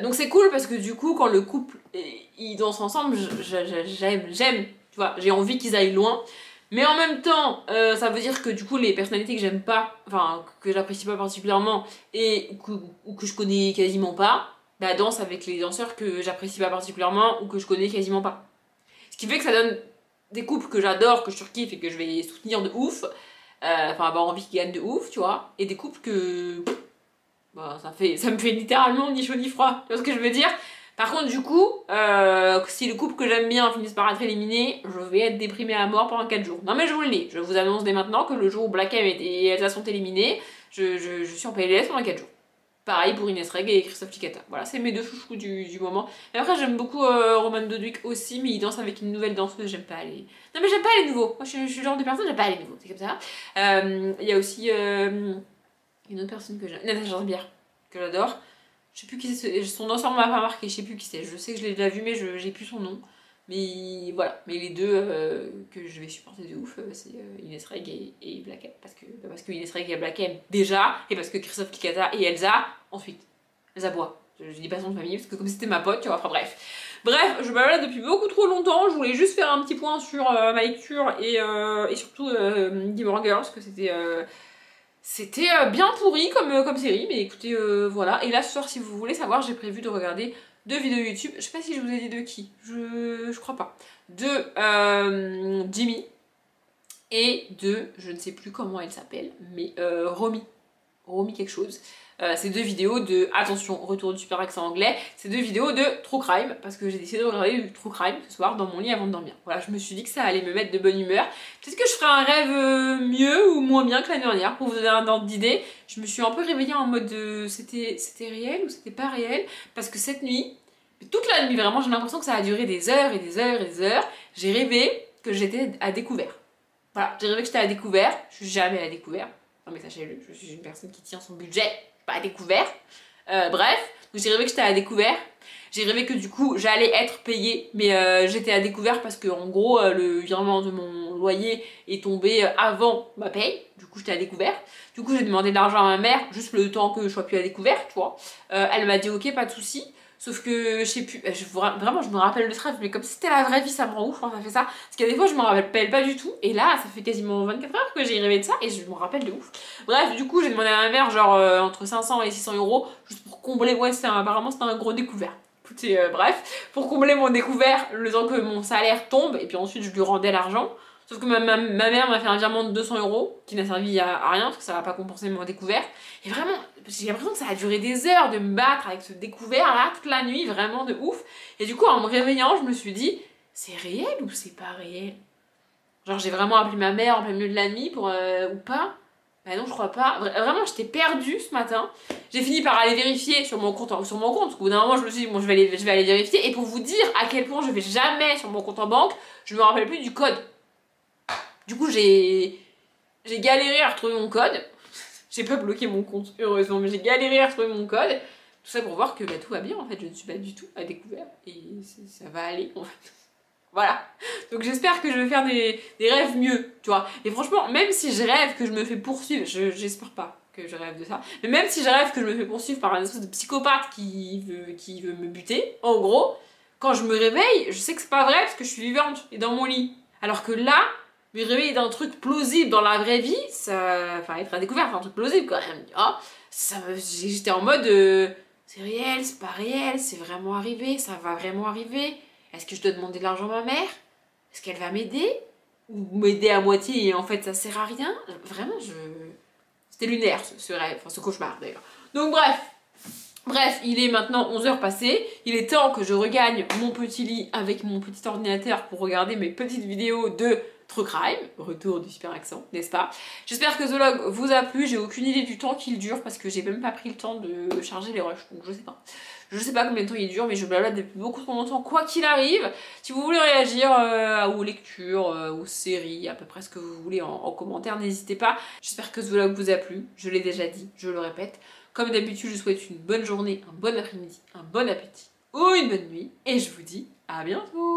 Donc c'est cool parce que du coup quand le couple ils dansent ensemble, j'aime, tu vois, j'ai envie qu'ils aillent loin. Mais en même temps, ça veut dire que du coup les personnalités que j'aime pas, enfin que j'apprécie pas particulièrement ou que je connais quasiment pas, bah dansent avec les danseurs que j'apprécie pas particulièrement ou que je connais quasiment pas. Ce qui fait que ça donne des couples que j'adore, que je surkiffe et que je vais soutenir de ouf, enfin avoir envie qu'ils gagnent de ouf, tu vois, et des couples que bah, ça me fait littéralement ni chaud ni froid, tu vois ce que je veux dire. Par contre, du coup, si le couple que j'aime bien finisse par être éliminé, je vais être déprimée à mort pendant 4 jours. Non mais je vous le dis, je vous annonce dès maintenant que le jour où Black M et Elsa sont éliminés, je suis en PLS pendant 4 jours. Pareil pour Inès Reg et Christophe Licata. Voilà, c'est mes deux chouchous du moment. Et après, j'aime beaucoup Roman Dodwick aussi, mais il danse avec une nouvelle danseuse, j'aime pas les... Non mais j'aime pas les nouveaux. Moi, je suis le genre de personne, j'aime pas les nouveaux, c'est comme ça. Il y a aussi une autre personne que j'aime, Natacha Saint-Pierre, que j'adore. Je sais plus qui c'est, son nom m'a pas marqué, je sais plus qui c'est. Je sais que je l'ai déjà vu, mais j'ai plus son nom. Mais voilà, mais les deux que je vais supporter de ouf, c'est Inès Reg et Black M. Parce que Inès Reg et Black M déjà, et parce que Christophe Licata et Elsa ensuite. Elsa Bois. Je dis pas son nom de famille, parce que comme c'était ma pote, tu vois, enfin bref. Bref, je me balade depuis beaucoup trop longtemps, je voulais juste faire un petit point sur ma lecture et surtout Gilmore Girls, que c'était bien pourri comme série, mais écoutez, voilà. Et là, ce soir, si vous voulez savoir, j'ai prévu de regarder 2 vidéos YouTube. Je sais pas si je vous ai dit de qui, je crois pas. De Jimmy et de, je ne sais plus comment elle s'appelle, mais Romy quelque chose. Ces 2 vidéos de, attention, retour du super accent anglais, ces 2 vidéos de True Crime, parce que j'ai décidé de regarder du True Crime ce soir dans mon lit avant de dormir. Voilà, je me suis dit que ça allait me mettre de bonne humeur. Peut-être que je ferai un rêve mieux ou moins bien que l'année dernière, pour vous donner un ordre d'idée. Je me suis un peu réveillée en mode de, c'était réel ou c'était pas réel, parce que cette nuit, toute la nuit vraiment, j'ai l'impression que ça a duré des heures et des heures et des heures, j'ai rêvé que j'étais à découvert. Voilà, j'ai rêvé que j'étais à découvert, je suis jamais à découvert. Non mais sachez-le, je suis une personne qui tient son budget, pas à découvert. Bref, donc j'ai rêvé que j'étais à découvert. J'ai rêvé que du coup j'allais être payée, mais j'étais à découvert parce que en gros le virement de mon loyer est tombé avant ma paye. Du coup j'étais à découvert. Du coup j'ai demandé de l'argent à ma mère, juste le temps que je sois plus à découvert, tu vois. Elle m'a dit ok, pas de souci. Sauf que je sais plus, vraiment je me rappelle le rêve, mais comme si c'était la vraie vie, ça me rend ouf quand ça fait ça. Parce qu'il y a des fois je me rappelle pas du tout, et là ça fait quasiment 24 heures que j'ai rêvé de ça, et je me rappelle de ouf. Bref, du coup j'ai demandé à ma mère genre entre 500 et 600 euros, juste pour combler, ouais apparemment c'était un gros découvert. Écoutez, bref, pour combler mon découvert, le temps que mon salaire tombe, et puis ensuite je lui rendais l'argent. Sauf que ma mère m'a fait un virement de 200 euros qui n'a servi à rien parce que ça va pas compenser mon découvert. Et vraiment, j'ai l'impression que ça a duré des heures de me battre avec ce découvert là, toute la nuit, vraiment de ouf. Et du coup, en me réveillant, je me suis dit, c'est réel ou c'est pas réel? Genre, j'ai vraiment appelé ma mère en plein milieu de la nuit pour ou pas? Bah non, je crois pas. Vraiment, j'étais perdue ce matin. J'ai fini par aller vérifier sur mon compte, parce qu'au bout d'un moment, je me suis dit, bon, je vais aller vérifier. Et pour vous dire à quel point je vais jamais sur mon compte en banque, je me rappelle plus du code. Du coup, j'ai galéré à retrouver mon code. J'ai pas bloqué mon compte, heureusement, mais j'ai galéré à retrouver mon code. Tout ça pour voir que bah, tout va bien, en fait. Je ne suis pas du tout à découvert. Et ça va aller, en fait. Voilà. Donc j'espère que je vais faire des rêves mieux, tu vois. Et franchement, même si je rêve que je me fais poursuivre, j'espère pas que que je rêve de ça. Mais même si je rêve que je me fais poursuivre par un espèce de psychopathe qui veut me buter, en gros, quand je me réveille, je sais que c'est pas vrai parce que je suis vivante et dans mon lit. Alors que là, me réveiller d'un truc plausible dans la vraie vie, ça... Enfin, être à découvert, enfin, un truc plausible quand même. Oh, j'étais en mode... c'est réel, c'est pas réel, c'est vraiment arrivé, ça va vraiment arriver. Est-ce que je dois demander de l'argent à ma mère? Est-ce qu'elle va m'aider? Ou m'aider à moitié et en fait ça sert à rien? Vraiment, c'était lunaire ce rêve, enfin ce cauchemar d'ailleurs. Donc bref, il est maintenant 11h passées, il est temps que je regagne mon petit lit avec mon petit ordinateur pour regarder mes petites vidéos de True Crime, retour du super accent, n'est-ce pas? J'espère que ce vlog vous a plu, j'ai aucune idée du temps qu'il dure parce que j'ai même pas pris le temps de charger les rushs, donc je sais pas. Je sais pas combien de temps il dure, mais je blabla depuis beaucoup trop longtemps, quoi qu'il arrive. Si vous voulez réagir aux lectures, aux séries, à peu près ce que vous voulez en commentaire, n'hésitez pas. J'espère que ce vlog vous a plu, je l'ai déjà dit, je le répète. Comme d'habitude, je vous souhaite une bonne journée, un bon après-midi, un bon appétit ou une bonne nuit, et je vous dis à bientôt!